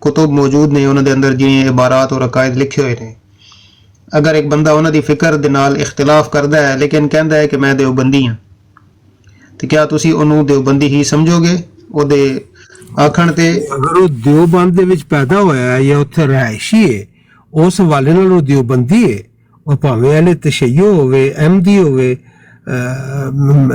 ਕੁਤਬ ਮੌਜੂਦ ਨੇ ਉਹਨਾਂ ਦੇ ਅੰਦਰ ਜਿਹੜੀਆਂ ਇਬਾਰਾਤ ਔਰ ਅਕਾਇਦ ਲਿਖੇ ਹੋਏ ਨੇ ਅਗਰ ਇੱਕ ਬੰਦਾ ਉਹਨਾਂ ਦੀ ਫਿਕਰ ਦੇ ਨਾਲ ਇਖਤਲਾਫ ਕਰਦਾ ਹੈ ਲੇਕਿਨ ਕਹਿੰਦਾ ਹੈ ਕਿ ਮੈਂ ਦੇਵਬੰਦੀ ਹਾਂ ਤੇ ਕਿਆ ਤੁਸੀਂ ਉਹਨੂੰ ਦੇਵਬੰਦੀ ਹੀ ਸਮਝੋਗੇ ਉਹਦੇ ਆਖਣ ਤੇ ਅਗਰ ਉਹ ਦੇਵਬੰਦ ਦੇ ਵਿੱਚ ਪੈਦਾ ਹੋਇਆ ਹੈ ਜਾਂ ਉੱਥੇ ਰਹਿائشੀ ਹੈ ਉਸ ਹਵਾਲੇ ਨਾਲ ਉਹ ਦੇਵਬੰਦੀ ਹੈ ਉਹ ਭਾਵੇਂ ਇਹਨੇ ਤਸ਼ਯੁ ਹੋਵੇ ਅਹਿਮਦੀ ਹੋਵੇ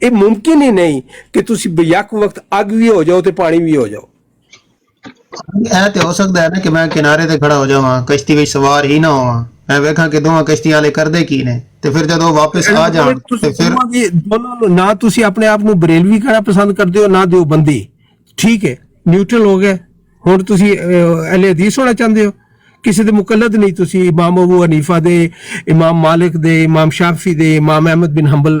ਇਹ ਮੁਮਕਿਨ ਹੀ ਨਹੀਂ ਕਿ ਤੁਸੀਂ ਬਯਕ ਵਕਤ ਅੱਗ ਵੀ ਹੋ ਜਾਓ ਤੇ ਪਾਣੀ ਵੀ ਹੋ ਜਾਓ। ਇਹ ਤੇ ਹੋ ਸਕਦਾ ਹੈ ਨਾ ਕਿ ਮੈਂ ਕਿਨਾਰੇ ਤੇ ਖੜਾ ਹੋ ਜਾਵਾਂ, ਕਸ਼ਤੀ ਵਿੱਚ ਸਵਾਰ ਹੀ ਨਾ ਹੋਵਾਂ, ਮੈਂ ਵੇਖਾਂ ਕਿ ਦੋਵਾਂ ਕਸ਼ਤੀਆਂ ਵਾਲੇ ਕਰਦੇ ਕੀ ਨੇ, ਤੇ ਫਿਰ ਜਦੋਂ ਵਾਪਸ ਆ ਜਾਣ ਤੇ ਫਿਰ ਦੋਨੋਂ ਨਾ ਤੁਸੀਂ ਆਪਣੇ ਆਪ ਨੂੰ ਬਰੇਲਵੀ ਕਹਿਣਾ ਪਸੰਦ ਕਰਦੇ ਹੋ ਨਾ ਦਿਓਬੰਦੀ, ਠੀਕ ਹੈ, ਨਿਊਟਰਲ ਹੋ ਗਏ। ਹੁਣ ਤੁਸੀਂ ਅਹਲੇ ਹਦੀਸ ਹੋਣਾ ਚਾਹੁੰਦੇ ਹੋ, ਕਿਸੇ ਦੇ ਮੁਕੱਲਦ ਨਹੀਂ ਤੁਸੀਂ। ਇਮਾਮ ਅਬੂ ਹਨੀਫਾ ਦੇ, ਇਮਾਮ ਮਾਲਿਕ ਦੇ, ਇਮਾਮ ਸ਼ਾਫੀ ਦੇ, ਇਮਾਮ ਅਹਿਮਦ ਬਿਨ ਹੰਬਲ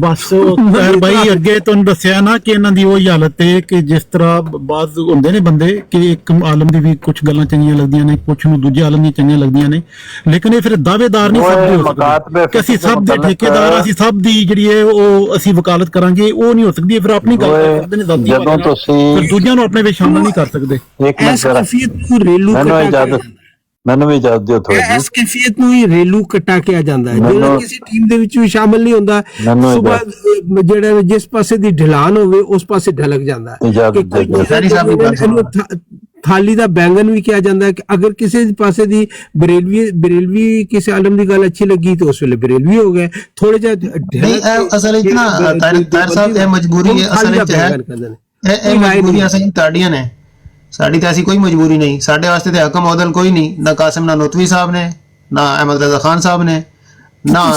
ਬਸ ਤਾਹਿਰ ਭਾਈ ਅੱਗੇ ਤੁਹਾਨੂੰ ਦੱਸਿਆ ਨਾ ਕਿ ਇਹਨਾਂ ਦੀ ਉਹ ਹਾਲਤ ਹੈ ਕਿ ਜਿਸ ਤਰ੍ਹਾਂ ਬਾਜ਼ ਹੁੰਦੇ ਨੇ ਬੰਦੇ ਕਿ ਇੱਕ ਆਲਮ ਦੀ ਵੀ ਕੁਝ ਗੱਲਾਂ ਚੰਗੀਆਂ ਲੱਗਦੀਆਂ ਨੇ, ਕੁਝ ਨੂੰ ਦੂਜੇ ਆਲਮ ਦੀਆਂ ਚੰਗੀਆਂ ਲੱਗਦੀਆਂ ਨੇ, ਲੇਕਿਨ ਇਹ ਫਿਰ ਦਾਅਵੇਦਾਰ ਨਹੀਂ ਸਭ ਦੇ ਕਿ ਅਸੀਂ ਸਭ ਦੇ ਠੇਕੇਦਾਰ, ਅਸੀਂ ਸਭ ਦੀ ਜਿਹੜੀ ਹੈ ਉਹ ਅਸੀਂ ਵਕਾਲਤ ਕਰਾਂਗੇ, ਉਹ ਨਹੀਂ ਹੋ ਸਕਦੀ। ਫਿਰ ਆਪਣੀ ਗੱਲ ਕਰਦੇ ਨੇ ਜ਼ਾਤੀ, ਫਿਰ ਦੂਜਿਆਂ ਨੂੰ ਆਪਣੇ ਵਿੱਚ ਸ਼ਾਮਲ ਨਹੀਂ ਕਰ ਸਕਦੇ। ਮੈਨੂੰ ਵੀ ਇਜਾਜ਼ਤ ਦਿਓ ਥੋੜੀ ਇਸ ਕੈਫੀਅਤ ਨੂੰ ਹੀ ਰੇਲੂ ਕਟਾ ਕੇ ਆ ਜਾਂਦਾ ਹੈ, ਜਿਹੜਾ ਕਿਸੇ ਟੀਮ ਦੇ ਵਿੱਚ ਵੀ ਸ਼ਾਮਲ ਨਹੀਂ ਹੁੰਦਾ। ਸੁਬਹ ਜਿਹੜਾ ਜਿਸ ਪਾਸੇ ਦੀ ਢਲਾਨ ਹੋਵੇ ਉਸ ਪਾਸੇ ਢਲਕ ਜਾਂਦਾ ਹੈ। ਥਾਲੀ ਦਾ ਬੈਂਗਨ ਵੀ ਕਿਹਾ ਜਾਂਦਾ ਹੈ ਕਿ ਅਗਰ ਕਿਸੇ ਪਾਸੇ ਦੀ ਬਰੇਲਵੀ ਕਿਸੇ ਆਲਮ ਦੀ ਗੱਲ ਅੱਛੀ ਲੱਗੀ ਤਾਂ ਉਸ ਵੇਲੇ ਬਰੇਲਵੀ ਹੋ ਗਏ। ਥੋੜੇ ਜਿਹਾ ਅਸਲ ਵਿੱਚ ਨਾ ਤਾਰ ਸਾਹਿਬ ਇਹ ਮਜਬੂਰੀ ਹੈ, ਅਸਲ ਵਿੱਚ ਹੈ ਇਹ ਮਜਬੂਰੀ ਅਸਲ ਵਿੱਚ ਤੁਹਾਡੀਆਂ ਨੇ, ਸਾਡੀ ਤਾਂ ਐਸੀ ਕੋਈ ਮਜਬੂਰੀ ਨਹੀਂ। ਸਾਡੇ ਵਾਸਤੇ ਤੇ ਹਕਮ ਔਦਲ ਕੋਈ ਨਹੀਂ, ਨਾ ਕਾਸਿਮ ਨਾਨੋਤਵੀ ਸਾਹਿਬ ਨੇ, ਨਾ ਅਹਿਮਦ ਰਜ਼ਾ ਖਾਨ ਸਾਹਿਬ ਨੇ, ਨਾ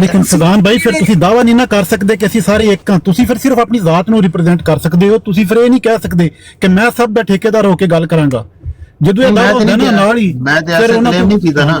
ਲੇਕਿਨ ਸਦਾਨ ਭਾਈ ਫਿਰ ਤੁਸੀਂ ਦਾਵਾ ਨਹੀਂ ਨਾ ਕਰ ਸਕਦੇ ਕਿ ਅਸੀਂ ਸਾਰੇ ਇੱਕ ਹਾਂ। ਤੁਸੀਂ ਫਿਰ ਸਿਰਫ ਆਪਣੀ ਜ਼ਾਤ ਨੂੰ ਰਿਪਰੈਜ਼ੈਂਟ ਕਰ ਸਕਦੇ ਹੋ। ਤੁਸੀਂ ਫਿਰ ਇਹ ਨਹੀਂ ਕਹਿ ਸਕਦੇ ਕਿ ਮੈਂ ਸਭ ਦਾ ਠੇਕੇਦਾਰ ਹੋ ਕੇ ਗੱਲ ਕਰਾਂਗਾ। ਜਦੋਂ ਇਹ ਦਾਵਾ ਹੁੰਦਾ ਨਾ ਨਾਲ ਹੀ ਮੈਂ ਤੇ ਐਸਾ ਕਲੇਮ ਨਹੀਂ ਕੀਤਾ ਨਾ।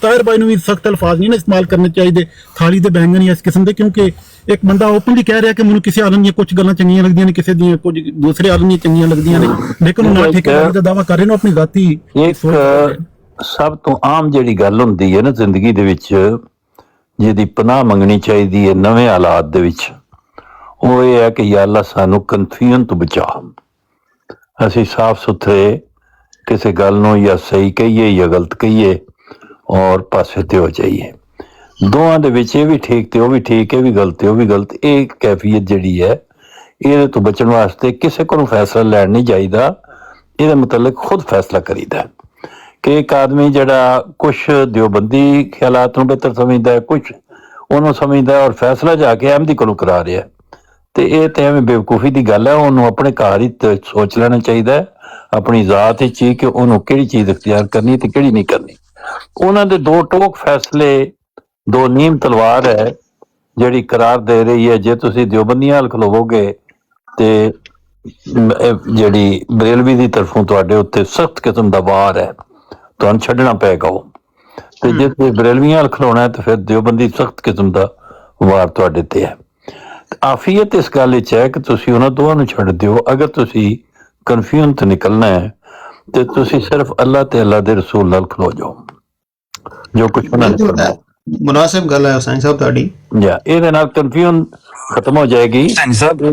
ਤਾਹਿਰ ਭਾਈ ਨੂੰ ਵੀ ਸਖਤ ਅਲਫਾਜ਼ ਨਹੀਂ ਨਾ ਇਸਤੇਮਾਲ ਕਰਨੇ ਚਾਹੀਦੇ ਥਾਲੀ ਦੇ ਬੈਂਗਨ ਜਾਂ ਇਸ ਕਿਸਮ ਦੇ, ਕਿਉਂਕਿ ਇੱਕ ਬੰਦਾ ਓਪਨਲੀ ਕਹਿ ਰਿਹਾ ਕਿ ਮੈਨੂੰ ਕਿਸੇ ਆਲਮ ਦੀਆਂ ਕੁਝ ਗੱਲਾਂ ਚੰਗੀਆਂ ਲੱਗਦੀਆਂ ਨੇ, ਕਿਸੇ ਦੀਆਂ ਕੁਝ ਦੂਸਰੇ ਆਲਮ ਦੀਆਂ ਚੰਗੀਆਂ ਲੱਗਦੀਆਂ ਨੇ, ਲੇਕਿਨ ਉਹ ਨਾ ਠੇਕੇਦਾਰੀ ਦਾ ਦਾਵਾ ਕਰ ਰਹੇ ਨੇ ਆਪਣੀ ਜ਼ਾਤੀ। ਇੱਕ ਸਭ ਤੋਂ ਆਮ ਜਿਹੜੀ ਗੱਲ ਹੁੰਦੀ ਹੈ ਨਾ ਜ਼ਿੰਦਗੀ ਦੇ ਵਿੱਚ, ਜਿਹਦੀ ਪਨਾਹ ਮੰਗਣੀ ਚਾਹੀਦੀ ਹੈ ਨਵੇਂ ਹਾਲਾਤ ਦੇ ਵਿੱਚ, ਉਹ ਇਹ ਹੈ ਕਿ ਯਾ ਅੱਲਾ ਸਾਨੂੰ ਕਨਫਿਊਜ਼ਨ ਤੋਂ ਬਚਾ। ਅਸੀਂ ਸਾਫ਼ ਸੁਥਰੇ ਕਿਸੇ ਗੱਲ ਨੂੰ ਜਾਂ ਸਹੀ ਕਹੀਏ ਜਾਂ ਗਲਤ ਕਹੀਏ ਔਰ ਪਾਸੇ ਤੇ ਹੋ ਜਾਈਏ। ਦੋਵਾਂ ਦੇ ਵਿੱਚ ਇਹ ਵੀ ਠੀਕ ਤੇ ਉਹ ਵੀ ਠੀਕ, ਇਹ ਵੀ ਗਲਤ ਤੇ ਉਹ ਵੀ ਗਲਤ। ਇਹ ਕੈਫੀਅਤ ਜਿਹੜੀ ਹੈ ਇਹਦੇ ਤੋਂ ਬਚਣ ਵਾਸਤੇ ਕਿਸੇ ਕੋਲੋਂ ਫੈਸਲਾ ਲੈਣ ਨਹੀਂ ਚਾਹੀਦਾ, ਇਹਦੇ ਮੁਤਲਕ ਖੁਦ ਫੈਸਲਾ ਕਰੀਦਾ ਕਿ ਇੱਕ ਆਦਮੀ ਜਿਹੜਾ ਕੁਛ ਦਿਓਬੰਦੀ ਖਿਆਲਾਤ ਨੂੰ ਬਿਹਤਰ ਸਮਝਦਾ ਹੈ, ਕੁਛ ਉਹਨੂੰ ਸਮਝਦਾ ਔਰ ਫੈਸਲਾ ਜਾ ਕੇ ਅਹਿਮਦੀ ਕੋਲੋਂ ਕਰਾ ਰਿਹਾ, ਤੇ ਇਹ ਤੇ ਐਵੇਂ ਬੇਵਕੂਫੀ ਦੀ ਗੱਲ ਹੈ। ਉਹਨੂੰ ਆਪਣੇ ਘਰ ਹੀ ਸੋਚ ਲੈਣਾ ਚਾਹੀਦਾ ਹੈ, ਆਪਣੀ ਜ਼ਾਤ ਵਿੱਚ ਹੀ, ਕਿ ਉਹਨੂੰ ਕਿਹੜੀ ਚੀਜ਼ ਇਖਤਿਆਰ ਕਰਨੀ ਤੇ ਕਿਹੜੀ ਨਹੀਂ ਕਰਨੀ। ਉਹਨਾਂ ਦੇ ਦੋ ਟੋਕ ਫੈਸਲੇ, ਦੋ ਨੀਮ ਤਲਵਾਰ ਹੈ ਜਿਹੜੀ ਕਰਾਰ ਦੇ ਰਹੀ ਹੈ। ਜੇ ਤੁਸੀਂ ਦਿਓਬੰਦੀਆਂ ਨਾਲ ਖਲੋਵੋਗੇ ਤੇ ਜਿਹੜੀ ਬਰੇਲਵੀ ਦੀ ਤਰਫੋਂ ਤੁਹਾਡੇ ਉੱਤੇ ਸਖਤ ਕਿਸਮ ਦਾ ਵਾਰ ਹੈ, ਤੁਹਾਨੂੰ ਛੱਡਣਾ ਪਏਗਾ ਉਹ, ਤੇ ਜੇ ਤੁਸੀਂ ਬਰੇਲਵੀਆਂ ਨਾਲ ਖਲੋਣਾ ਤੇ ਫਿਰ ਦਿਓਬੰਦੀ ਸਖਤ ਕਿਸਮ ਦਾ ਵਾਰ ਤੁਹਾਡੇ ਤੇ ਹੈ। ਆਫੀਅਤ ਇਸ ਗੱਲ ਵਿੱਚ ਹੈ ਕਿ ਤੁਸੀਂ ਉਹਨਾਂ ਦੋਵਾਂ ਨੂੰ ਛੱਡ ਦਿਓ। ਅਗਰ ਤੁਸੀਂ ਕਨਫਿਊਜ਼ਨ ਤੋਂ ਨਿਕਲਣਾ ਹੈ ਤੇ ਤੁਸੀਂ ਸਿਰਫ ਅੱਲਾਹ ਤੇ ਅੱਲਾਹ ਦੇ ਰਸੂਲ ਨਾਲ ਖਲੋ ਜਾਓ, ਜੋ ਕੁਝ ਉਹਨਾਂ ਨੇ ਫਰਮਾਇਆ। ਮੁਨਾਸਿਬ ਗੱਲ ਹੈ ਹੁਸੈਨ ਸਾਹਿਬ ਤੁਹਾਡੀ, ਜਾਂ ਇਹਦੇ ਨਾਲ ਕਨਫਿਊਜ਼ਨ ਖਤਮ ਹੋ ਜਾਏਗੀ। ਹੁਸੈਨ ਸਾਹਿਬ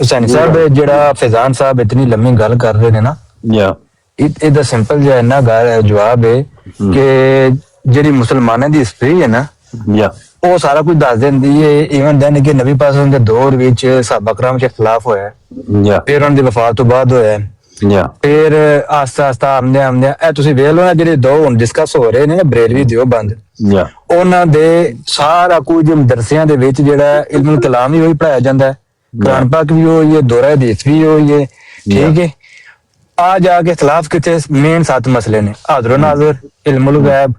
ਹੁਸੈਨ ਸਾਹਿਬ ਜਿਹੜਾ ਫੈਜ਼ਾਨ ਸਾਹਿਬ ਇਤਨੀ ਲੰਮੀ ਗੱਲ ਕਰ ਰਹੇ ਨੇ ਨਾ, ਜਾਂ ਇਹਦਾ ਸਿੰਪਲ ਜਿਹਾ ਇੰਨਾ ਜਵਾਬ ਹੈ ਕਿ ਜਿਹੜੀ ਮੁਸਲਮਾਨਾਂ ਦੀ ਹਿਸਟਰੀ ਹੈ ਨਾ, ਜਾਂ ਉਹ ਸਾਰਾ ਕੁਝ ਦੱਸ ਦਿੰਦੀ ਹੈ। ਈਵਨ ਦੈਨ ਕਿ ਨਬੀ ਪਾਕ ਦੇ ਦੌਰ ਵਿੱਚ ਸਹਾਬਾ ਕਰਾਮ ਚ ਇਖਤਲਾਫ ਹੋਇਆ, ਫਿਰ ਉਹਨਾਂ ਦੀ ਵਫਾਤ ਤੋਂ ਬਾਅਦ ਹੋਇਆ, ਫਿਰ ਆਸਤਾ ਆਸਤਾ ਆਮਦਿਆਂ ਇਹ ਤੁਸੀਂ ਵੇਖ ਲਓ ਨਾ, ਜਿਹੜੇ ਦੋ ਹੁਣ ਡਿਸਕਸ ਹੋ ਰਹੇ ਨੇ ਨਾ ਬਰੇਲਵੀ ਦਿਓਬੰਦ, ਉਹਨਾਂ ਦੇ ਸਾਰਾ ਕੁਝ ਮਦਰਸਿਆਂ ਦੇ ਵਿੱਚ ਜਿਹੜਾ ਇਲਮੁਲ ਕਲਾਮ ਵੀ ਉਹੀ ਪੜਾਇਆ ਜਾਂਦਾ ਹੈ, ਕੁਰਾਨ ਪਾਕ ਵੀ ਉਹੀ ਹੈ, ਦੋਰਾ ਹਦੀਸ ਵੀ ਉਹੀ ਹੈ, ਠੀਕ ਹੈ। ਆ ਜਾ ਕੇ ਇਖਤਲਾਫ ਕਿਤੇ ਮੇਨ 7 ਮਸਲੇ ਨੇ, ਹਾਜ਼ਰ ਨਾਜ਼ਰ, ਇਲਮੁਲ ਗੈਬ,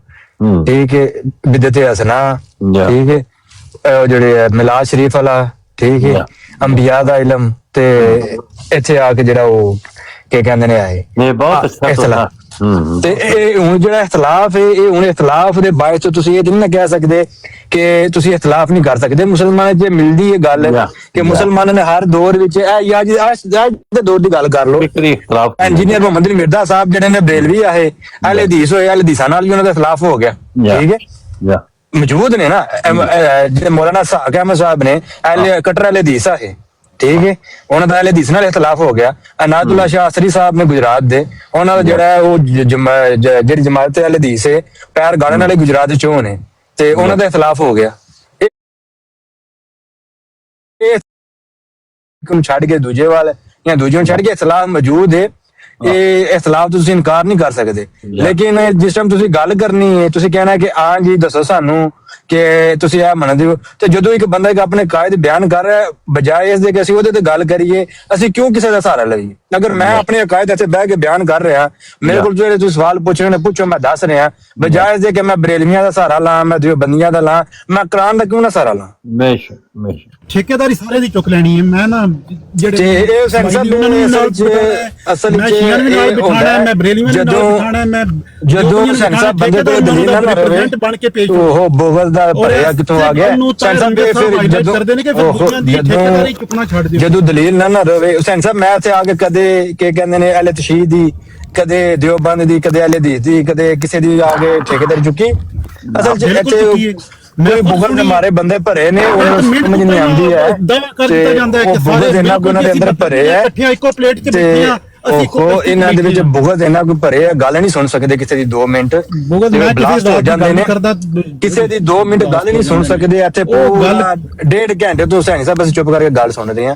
ਠੀਕ ਹੈ, ਬਿਦਅਤ ਹਸਨਾ, ਠੀਕ ਹੈ, ਜਿਹੜੇ ਮਿਲਾਦ ਸ਼ਰੀਫ ਵਾਲਾ, ਠੀਕ ਹੈ, ਅੰਬੀਆ ਦਾ ਇਲਮ, ਤੇ ਇੱਥੇ ਆ ਕੇ ਜਿਹੜਾ ਉਹ ਕੀ ਕਹਿੰਦੇ ਨੇ ਆਏ ਇਖਤਲਾਫ। ਤੇ ਇਹ ਹੁਣ ਜਿਹੜਾ ਇਖਤਲਾਫ ਹੈ, ਇਹ ਹੁਣ ਇਖਤਲਾਫ ਦੇ ਬਾਅਦ ਤੋਂ ਤੁਸੀਂ ਇਹ ਨਹੀਂ ਕਹਿ ਸਕਦੇ ਕਿ ਤੁਸੀਂ ਇਖਤਲਾਫ ਨਹੀਂ ਕਰ ਸਕਦੇ। ਮੁਸਲਮਾਨ ਜੇ ਮਿਲਦੀ ਹੈ ਗੱਲ ਕਿ ਮੁਸਲਮਾਨਾਂ ਨੇ ਹਰ ਦੌਰ ਵਿੱਚ ਦੇ ਦੌਰ ਦੀ ਗੱਲ ਕਰ ਲਓ, ਇੰਜੀਨੀਅਰ ਮੁਹੰਮਦ ਅਲੀ ਮਿਰਜ਼ਾ ਸਾਹਿਬ ਜਿਹੜੇ ਨੇ ਬਰੇਲਵੀ ਆਏ, ਅਹਿਲੇ ਹਦੀਸ ਹੋਏ, ਅਹਿਲੇ ਹਦੀਸਾਂ ਨਾਲ ਵੀ ਉਹਨਾਂ ਦਾ ਇਖਤਲਾਫ ਹੋ ਗਿਆ, ਠੀਕ ਹੈ। ਮੌਜੂਦ ਨੇ ਨਾ ਜਿਹੜੇ ਮੌਲਾਨਾ ਸਾਕ ਅਹਿਮਦ ਸਾਹਿਬ ਨੇ ਕਟਰ ਵਾਲੇ ਹਦੀਸ ਆ ਇਹ, ਠੀਕ ਹੈ, ਉਹਨਾਂ ਦਾ ਹਦੀਸ ਨਾਲ ਇਖਤਲਾਫ ਹੋ ਗਿਆ। ਅਨਾਦੁੱਲਾ ਸ਼ਾਸਤਰੀ ਸਾਹਿਬ ਨੇ ਗੁਜਰਾਤ ਦੇ, ਉਹਨਾਂ ਦਾ ਜਿਹੜਾ ਉਹ ਜਿਹੜੀ ਜਮਾਤ ਵਾਲੇ ਹਦੀਸ ਹੈ ਪੈਰ ਗਾੜਨ ਵਾਲੇ ਗੁਜਰਾਤ ਚੋਂ ਨੇ, ਤੇ ਉਹਨਾਂ ਦਾ ਇਖਤਲਾਫ ਹੋ ਗਿਆ। ਛੱਡ ਕੇ ਦੂਜੇ ਵੱਲ ਜਾਂ ਦੂਜੇ ਨੂੰ ਛੱਡ ਕੇ ਇਖਤਲਾਫ ਮੌਜੂਦ ਹੈ, ਇਹ ਇਖਤਲਾਫ ਤੁਸੀਂ ਇਨਕਾਰ ਨਹੀਂ ਕਰ ਸਕਦੇ। ਲੇਕਿਨ ਜਿਸ ਟਾਈਮ ਤੁਸੀਂ ਗੱਲ ਕਰਨੀ ਹੈ, ਤੁਸੀਂ ਕਹਿਣਾ ਕਿ ਹਾਂ ਜੀ ਦੱਸੋ ਸਾਨੂੰ ਕਿ ਤੁਸੀਂ ਇਹ ਮੰਨਦੇ ਹੋ, ਤੇ ਜਦੋਂ ਇੱਕ ਬੰਦਾ ਇੱਕ ਆਪਣੇ ਕਾਇਦ ਬਿਆਨ ਕਰ ਰਿਹਾ, ਬਜਾਏ ਇਸ ਦੇ ਕਿ ਅਸੀਂ ਉਹਦੇ ਤੇ ਗੱਲ ਕਰੀਏ, ਅਸੀਂ ਕਿਉਂ ਕਿਸੇ ਦਾ ਸਹਾਰਾ ਲਈਏ? ਅਗਰ ਮੈਂ ਆਪਣੇ ਕਾਇਦ ਇੱਥੇ ਬਹਿ ਕੇ ਬਿਆਨ ਕਰ ਰਿਹਾ, ਮੇਰੇ ਕੋਲ ਜਿਹੜੇ ਤੁਸੀਂ ਸਵਾਲ ਪੁੱਛ ਰਹੇ ਨੇ ਪੁੱਛੋ, ਮੈਂ ਦੱਸ ਰਿਹਾ, ਬਜਾਏ ਇਸ ਦੇ ਕਿ ਮੈਂ ਬਰੇਲਵੀਆਂ ਦਾ ਸਹਾਰਾ ਲਾਂ, ਮੈਂ ਬੰਦੀਆਂ ਦਾ ਲਾਂ, ਮੈਂ ਕੁਰਾਨ ਦਾ ਕਿਉਂ ਨਾ ਸਹਾਰਾ ਲਾਂ? ਠੇਕੇਦਾਰੀ ਸਾਰੇ ਦੀ ਚੁੱਕ ਲੈਣੀ ਹੈ। ਮੈਂ ਨਾ ਜਿਹੜੇ ਅਸਲ ਜਦੋਂ ਸੈਂਸਰ ਬੰਦੇ ਤੋਂ ਦਲੀਲ ਨਾ ਰਵੇ, ਬਣ ਕੇ ਪੇਸ਼ ਉਹ ਬੋਗਲ ਦਾ ਭਰਿਆ ਕਿੱਥੋਂ ਆ ਗਿਆ? ਜਦੋਂ ਦਲੀਲ ਨਾ ਰਵੇ, ਸੈਂਸਰ ਮੈਂ ਇੱਥੇ ਆ ਕੇ ਕਦੇ ਕੀ ਕਹਿੰਦੇ ਨੇ ਅਹਿਲੇ ਤਸ਼ੀਹ ਦੀ, ਕਦੇ ਦਿਓਬੰਦ ਦੀ, ਕਦੇ ਅਹਿਲੇ ਹਦੀਸ ਦੀ, ਕਦੇ ਕਿਸੇ ਦੀ ਆ ਕੇ ਠੇਕੇਦਾਰੀ ਚੁੱਕੀ? ਅਸਲ ਚ ਇੱਥੇ ਕੋਈ ਬੁਗਲ ਦੇ ਮਾਰੇ ਬੰਦੇ ਭਰੇ ਨੇ, ਉਹਨੂੰ ਸਮਝ ਨਹੀਂ ਆਉਂਦੀ ਹੈ ਤੇ ਉਹ ਬੁਗਲ ਇਹਨਾਂ ਕੋ ਉਹਨਾਂ ਦੇ ਅੰਦਰ ਭਰੇ ਹੈ, ਇੱਕੋ ਪਲੇਟ ਚ ਬੈਠੀਆਂ ਉਹ ਇਹਨਾਂ ਦੇ ਵਿੱਚ ਬੁਗਲ ਇਹਨਾਂ ਕੋ ਭਰੇ ਹੈ, ਗੱਲ ਨਹੀਂ ਸੁਣ ਸਕਦੇ ਕਿਸੇ ਦੀ 2 ਮਿੰਟ, ਬਲਾਸਟ ਹੋ ਜਾਂਦੇ ਨੇ, ਕਿਸੇ ਦੀ 2 ਮਿੰਟ ਗੱਲ ਨਹੀਂ ਸੁਣ ਸਕਦੇ। ਇੱਥੇ ਪੂਰਾ 1.5 ਘੰਟੇ ਤੋਂ ਸੈਣੀ ਸਾਹਿਬ ਅਸੀਂ ਚੁੱਪ ਕਰਕੇ ਗੱਲ ਸੁਣਦੇ ਆ,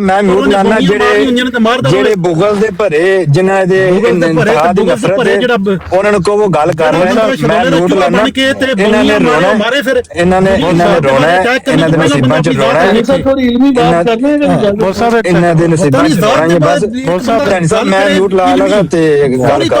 ਮੈਂ ਮਿਊਟ ਲਾਣਾ ਜਿਹੜੇ ਬੁਗਲ ਦੇ ਭਰੇ ਜਿਨ੍ਹਾਂ ਦੇ ਇੰਤਹਾ ਦੀ ਨਫਰਤ ਹੈ, ਉਹਨਾਂ ਨੂੰ ਕਹੋ ਗੱਲ ਕਰ ਰਹੇ ਨਾ, ਮੈਂ ਮਿਊਟ ਲਾਣਾ। ਇਹਨਾਂ ਨੇ ਰੋਣਾ, ਇਹਨਾਂ ਨੇ ਰੋਣਾ, ਇਹਨਾਂ ਦੇ ਨਸੀਬਾਂ ਚ ਰੋਣਾ, ਇਹਨਾਂ ਦੇ ਨਸੀਬਾਂ ਚ ਰੋਣਾ। ਬਸ ਸਾਹਿਬ ਮੈਂ ਮਿਊਟ ਲਾ ਲਗਾ ਤੇ ਗੱਲ ਕਰ।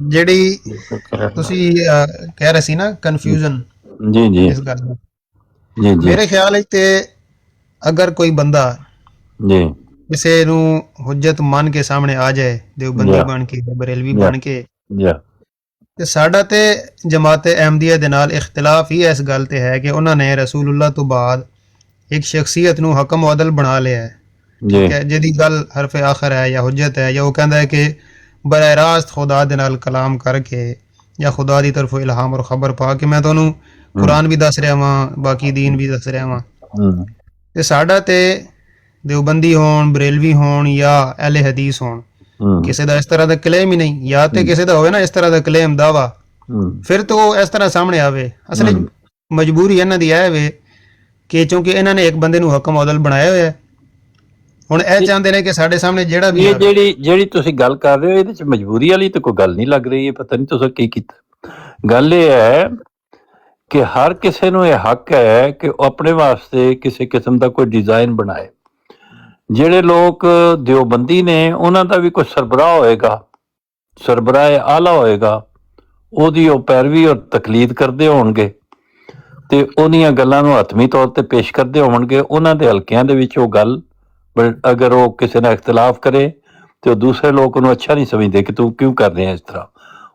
ਜਿਹੜੀ ਤੁਸੀਂ ਕਹਿ ਰਹੇ ਸੀ ਨਾ ਕਨਫਿਊਜ਼ਨ ਜੀ ਜੀ ਇਸ ਗੱਲ ਦਾ, ਜੀ ਜੀ ਮੇਰੇ ਖਿਆਲ ਵਿੱਚ ਤੇ ਅਗਰ ਕੋਈ ਬੰਦਾ ਜੀ ਕਿਸੇ ਨੂੰ ਹੁਜਤ ਮੰਨ ਕੇ ਸਾਹਮਣੇ ਆ ਜਾਏ, ਦੇਵਬੰਦੀ ਬਣ ਕੇ, ਬਰੇਲਵੀ ਬਣ ਕੇ, ਤੇ ਸਾਡਾ ਤੇ ਜਮਾਤ ਅਹਿਮਦੀਆ ਦੇ ਨਾਲ ਇਖਤਲਾਫ ਹੀ ਇਸ ਗੱਲ ਤੇ ਹੈ ਕਿ ਉਹਨਾਂ ਨੇ ਰਸੂਲullah ਤੋਂ ਬਾਅਦ ਇੱਕ ਸ਼ਖਸੀਅਤ ਨੂੰ ਹਕਮ ਅਦਲ ਬਣਾ ਲਿਆ ਹੈ, ਠੀਕ ਹੈ, ਜਿਹਦੀ ਗੱਲ ਹਰਫ ਆਖਰ ਹੈ ਜਾਂ ਹੁਜਤ ਹੈ, ਜਾਂ ਉਹ ਕਹਿੰਦਾ ਹੈ ਕਿ ਬਰਾਹ ਰਾਸਤ ਖੁਦਾ ਦੇ ਨਾਲ ਕਲਾਮ ਕਰਕੇ ਜਾਂ ਖੁਦਾ ਦੀ ਤਰਫੋਂ ਇਲਹਾਮ ਔਰ ਖਬਰ ਪਾ ਕੇ ਮੈਂ ਤੁਹਾਨੂੰ ਕੁਰਾਨ ਵੀ ਦੱਸ ਰਿਹਾ ਵਾਂ, ਬਾਕੀ ਦੀਨ ਵੀ ਦੱਸ ਰਿਹਾ ਵਾਂ। ਤੇ ਸਾਡਾ ਤੇ ਦੇਵਬੰਦੀ ਹੋਣ, ਬਰੇਲਵੀ ਹੋਣ ਜਾਂ ਅਹਿਲੇ ਹਦੀਸ ਹੋਣ, ਕਿਸੇ ਦਾ ਇਸ ਤਰ੍ਹਾਂ ਦਾ ਕਲੇਮ ਹੀ ਨਹੀਂ, ਜਾਂ ਤੇ ਕਿਸੇ ਦਾ ਹੋਵੇ ਨਾ ਇਸ ਤਰ੍ਹਾਂ ਦਾ ਕਲੇਮ ਦਾਵਾ, ਫਿਰ ਤਾਂ ਉਹ ਇਸ ਤਰ੍ਹਾਂ ਸਾਹਮਣੇ ਆਵੇ। ਅਸਲ ਮਜਬੂਰੀ ਇਹਨਾਂ ਦੀ ਇਹ ਵੇ ਕਿ ਕਿਉਂਕਿ ਇਹਨਾਂ ਨੇ ਇੱਕ ਬੰਦੇ ਨੂੰ ਹਕਮ ਅਦਲ ਬਣਾਇਆ ਹੋਇਆ, ਹੁਣ ਇਹ ਚਾਹੁੰਦੇ ਨੇ ਕਿ ਸਾਡੇ ਸਾਹਮਣੇ ਜਿਹੜਾ ਵੀ ਇਹ ਜਿਹੜੀ ਤੁਸੀਂ ਗੱਲ ਕਰ ਰਹੇ ਹੋ ਇਹਦੇ ਚ ਮਜਬੂਰੀ ਵਾਲੀ ਤਾਂ ਕੋਈ ਗੱਲ ਨਹੀਂ ਲੱਗ ਰਹੀ ਹੈ। ਪਤਾ ਨਹੀਂ ਤੁਸੀਂ ਕੀ ਕੀਤਾ। ਗੱਲ ਇਹ ਹੈ ਕਿ ਹਰ ਕਿਸੇ ਨੂੰ ਇਹ ਹੱਕ ਹੈ ਕਿ ਉਹ ਆਪਣੇ ਵਾਸਤੇ ਕਿਸੇ ਕਿਸਮ ਦਾ ਕੋਈ ਡਿਜ਼ਾਈਨ ਬਣਾਏ। ਜਿਹੜੇ ਲੋਕ ਦਿਓਬੰਦੀ ਨੇ ਉਹਨਾਂ ਦਾ ਵੀ ਕੋਈ ਸਰਬਰਾਹ ਹੋਏਗਾ, ਸਰਬਰਾਹ ਆਲਾ ਹੋਏਗਾ, ਉਹਦੀ ਉਹ ਪੈਰਵੀ ਔਰ ਤਕਲੀਦ ਕਰਦੇ ਹੋਣਗੇ ਤੇ ਉਹਦੀਆਂ ਗੱਲਾਂ ਨੂੰ ਹਤਮੀ ਤੌਰ ਤੇ ਪੇਸ਼ ਕਰਦੇ ਹੋਣਗੇ। ਉਹਨਾਂ ਦੇ ਹਲਕਿਆਂ ਦੇ ਵਿੱਚ ਉਹ ਗੱਲ ਅਗਰ ਉਹ ਕਿਸੇ ਨਾਲ ਇਖਤਲਾਫ ਕਰੇ ਤੇ ਉਹ ਦੂਸਰੇ ਲੋਕ ਉਹਨੂੰ ਅੱਛਾ ਨਹੀਂ ਸਮਝਦੇ ਕਿ ਤੂੰ ਕਿਉਂ ਕਰ ਰਿਹਾ ਇਸ ਤਰ੍ਹਾਂ।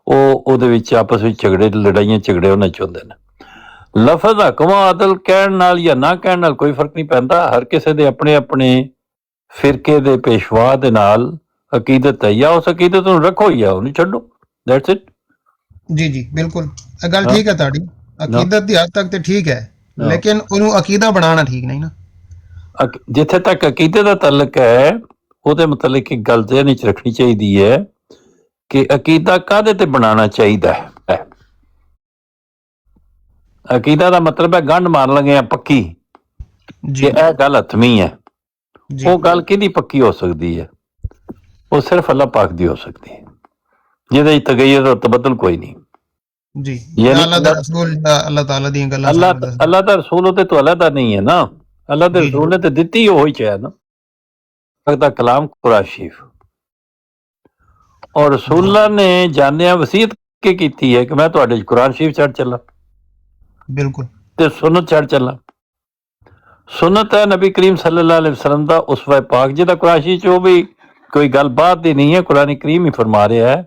ਉਹਦੇ ਵਿੱਚ ਆਪਸ ਵਿੱਚ ਲੜਾਈਆਂ ਝਗੜੇ ਉਹਨਾਂ ਚ ਹੁੰਦੇ ਨੇ। ਲਫ਼ਜ਼ ਹਕਮ ਆਦਲ ਕਹਿਣ ਨਾਲ ਜਾਂ ਨਾ ਕਹਿਣ ਨਾਲ ਕੋਈ ਫਰਕ ਨਹੀਂ ਪੈਂਦਾ। ਹਰ ਕਿਸੇ ਦੇ ਆਪਣੇ ਆਪਣੇ ਫਿਰਕੇ ਦੇ ਪੇਸ਼ਵਾ ਦੇ ਨਾਲ ਅਕੀਦਤ ਹੈ, ਜਾਂ ਉਸ ਅਕੀਦਤ ਨੂੰ ਰੱਖੋ ਜਾਂ ਉਹਨੂੰ ਛੱਡੋ। That's it. ਜੀ ਜੀ ਬਿਲਕੁਲ, ਇਹ ਗੱਲ ਠੀਕ ਹੈ ਤੁਹਾਡੀ। ਅਕੀਦਤ ਦੀ ਹੱਦ ਤੱਕ ਤੇ ਠੀਕ ਹੈ, ਲੇਕਿਨ ਉਹਨੂੰ ਅਕੀਦਾ ਬਣਾਉਣਾ ਠੀਕ ਨਹੀਂ ਨਾ। ਜਿੱਥੇ ਤੱਕ ਅਕੀਦੇ ਦਾ ਤਾਲੁਕ ਹੈ, ਉਹਦੇ ਮੁਤਲਕ ਇੱਕ ਗੱਲ ਜ਼ਿਹਨ ਵਿੱਚ ਰੱਖਣੀ ਚਾਹੀਦੀ ਹੈ ਕਿ ਅਕੀਦਾ ਕਾਹਦੇ ਤੇ ਬਣਾਉਣਾ ਚਾਹੀਦਾ ਹੈ। ਅਕੀਦਾ ਦਾ ਮਤਲਬ ਹੈ ਗੰਢ ਮਾਰ ਲਗੇ ਆ ਪੱਕੀ ਕਿ ਇਹ ਗੱਲ ਹਤਮੀ ਹੈ। ਉਹ ਗੱਲ ਕਿਹਦੀ ਪੱਕੀ ਹੋ ਸਕਦੀ ਹੈ? ਉਹ ਸਿਰਫ ਅੱਲਾਹ ਪਾਕ ਦੀ ਹੋ ਸਕਦੀ ਹੈ, ਜਿਹਦੇ ਚ ਤਗਯੁਰ ਔਰ ਤਬਦਲ ਕੋਈ ਨਹੀਂ। ਜੀ, ਅੱਲਾਹ ਦਾ ਰਸੂਲ, ਅੱਲਾਹ ਤਾਲਾ ਦੀਆਂ ਗੱਲਾਂ, ਅੱਲਾਹ ਦਾ ਰਸੂਲ ਉਹਦੇ ਤੋਂ ਅਲੱਗਾ ਨਹੀਂ ਹੈ ਨਾ। ਅੱਲਾਹ ਦੇ ਰਸੂਲ ਨੇ ਤੇ ਦਿੱਤੀ ਉਹੀ ਚਾਹਿਆ ਨਾ, ਦਾ ਕਲਾਮ ਕੁਰਾਨ ਸ਼ਰੀਫ। ਔਰ ਰਸੂਲਾਂ ਨੇ ਜਾਣਿਆ ਵਸੀਅਤ ਕੀ ਕੀਤੀ ਹੈ ਕਿ ਮੈਂ ਤੁਹਾਡੇ ਚ ਕੁਰਾਨ ਸ਼ਰੀਫ ਛੱਡ ਚੱਲਾਂ, ਬਿਲਕੁਲ, ਤੇ ਸੁਨਨਤ ਛੱਡ ਚੱਲਾਂ। ਸੁਨਨਤ ਹੈ ਨਬੀ ਕਰੀਮ ਸੱਲੱਲਾਹੁ ਅਲੈਹਿ ਵਸੱਲਮ ਦਾ ਉਸਵਾ ਪਾਕ, ਜਿਹਦਾ ਕੁਰਾਨ ਸ਼ਰੀਫ ਚ ਉਹ ਵੀ ਕੋਈ ਗੱਲ ਬਾਤ ਦੀ ਨਹੀਂ ਹੈ। ਕੁਰਾਨ ਕਰੀਮ ਹੀ ਫਰਮਾ ਰਿਹਾ ਹੈ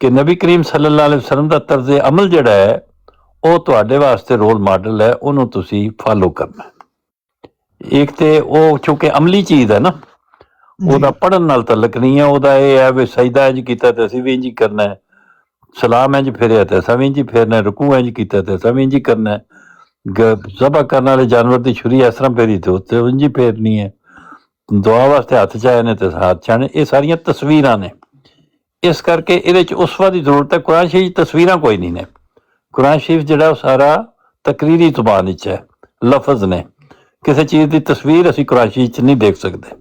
ਕਿ ਨਬੀ ਕਰੀਮ ਸੱਲੱਲਾਹੁ ਅਲੈਹਿ ਵਸੱਲਮ ਦਾ ਤਰਜ਼ ਅਮਲ ਜਿਹੜਾ ਹੈ ਉਹ ਤੁਹਾਡੇ ਵਾਸਤੇ ਰੋਲ ਮਾਡਲ ਹੈ, ਉਹਨੂੰ ਤੁਸੀਂ ਫਾਲੋ ਕਰਨਾ। ਇੱਕ ਤੇ ਉਹ ਚੂੰਕਿ ਅਮਲੀ ਚੀਜ਼ ਹੈ ਨਾ, ਉਹਦਾ ਪੜ੍ਹਨ ਨਾਲ ਤਲਕ ਨਹੀਂ ਹੈ। ਉਹਦਾ ਇਹ ਹੈ ਵੀ ਸਜਦਾ ਇੰਝ ਕੀਤਾ ਤੇ ਅਸੀਂ ਵੀ ਇੰਝ ਕਰਨਾ ਹੈ, ਸਲਾਮ ਇੰਝ ਫੇਰਿਆ ਤੇ ਅਸਾਂ ਵੀ ਇੰਝ ਫੇਰਨਾ, ਰਕੂ ਇੰਝ ਕੀਤਾ ਤੇ ਅਸਾਂ ਵੀ ਇੰਝ ਕਰਨਾ ਹੈ, ਜ਼ਬਾ ਕਰਨ ਵਾਲੇ ਜਾਨਵਰ ਦੀ ਛੁਰੀ ਇਸ ਤਰ੍ਹਾਂ ਫੇਰੀ ਤੇ ਉੱਤੇ ਇੰਝ ਫੇਰਨੀ ਹੈ, ਦੁਆ ਵਾਸਤੇ ਹੱਥ ਚਾਹੇ ਨੇ ਤੇ ਹੱਥ ਚਾਹਣੇ। ਇਹ ਸਾਰੀਆਂ ਤਸਵੀਰਾਂ ਨੇ, ਇਸ ਕਰਕੇ ਇਹਦੇ ਚ ਉਸਵਾ ਦੀ ਜ਼ਰੂਰਤ ਹੈ। ਕੁਰਾਨ ਸ਼ਰੀਫ ਤਸਵੀਰਾਂ ਕੋਈ ਨਹੀਂ ਨੇ। ਕੁਰਾਨ ਸ਼ਰੀਫ ਜਿਹੜਾ ਉਹ ਸਾਰਾ ਤਕਰੀਰੀ ਜ਼ੁਬਾਨ ਵਿੱਚ ਹੈ, ਲਫ਼ਜ਼ ਨੇ। ਕਿਸੇ ਚੀਜ਼ ਦੀ ਤਸਵੀਰ ਅਸੀਂ ਕੁਰਾਨ ਸ਼ਰੀਫ ਚ ਨਹੀਂ ਦੇਖ ਸਕਦੇ।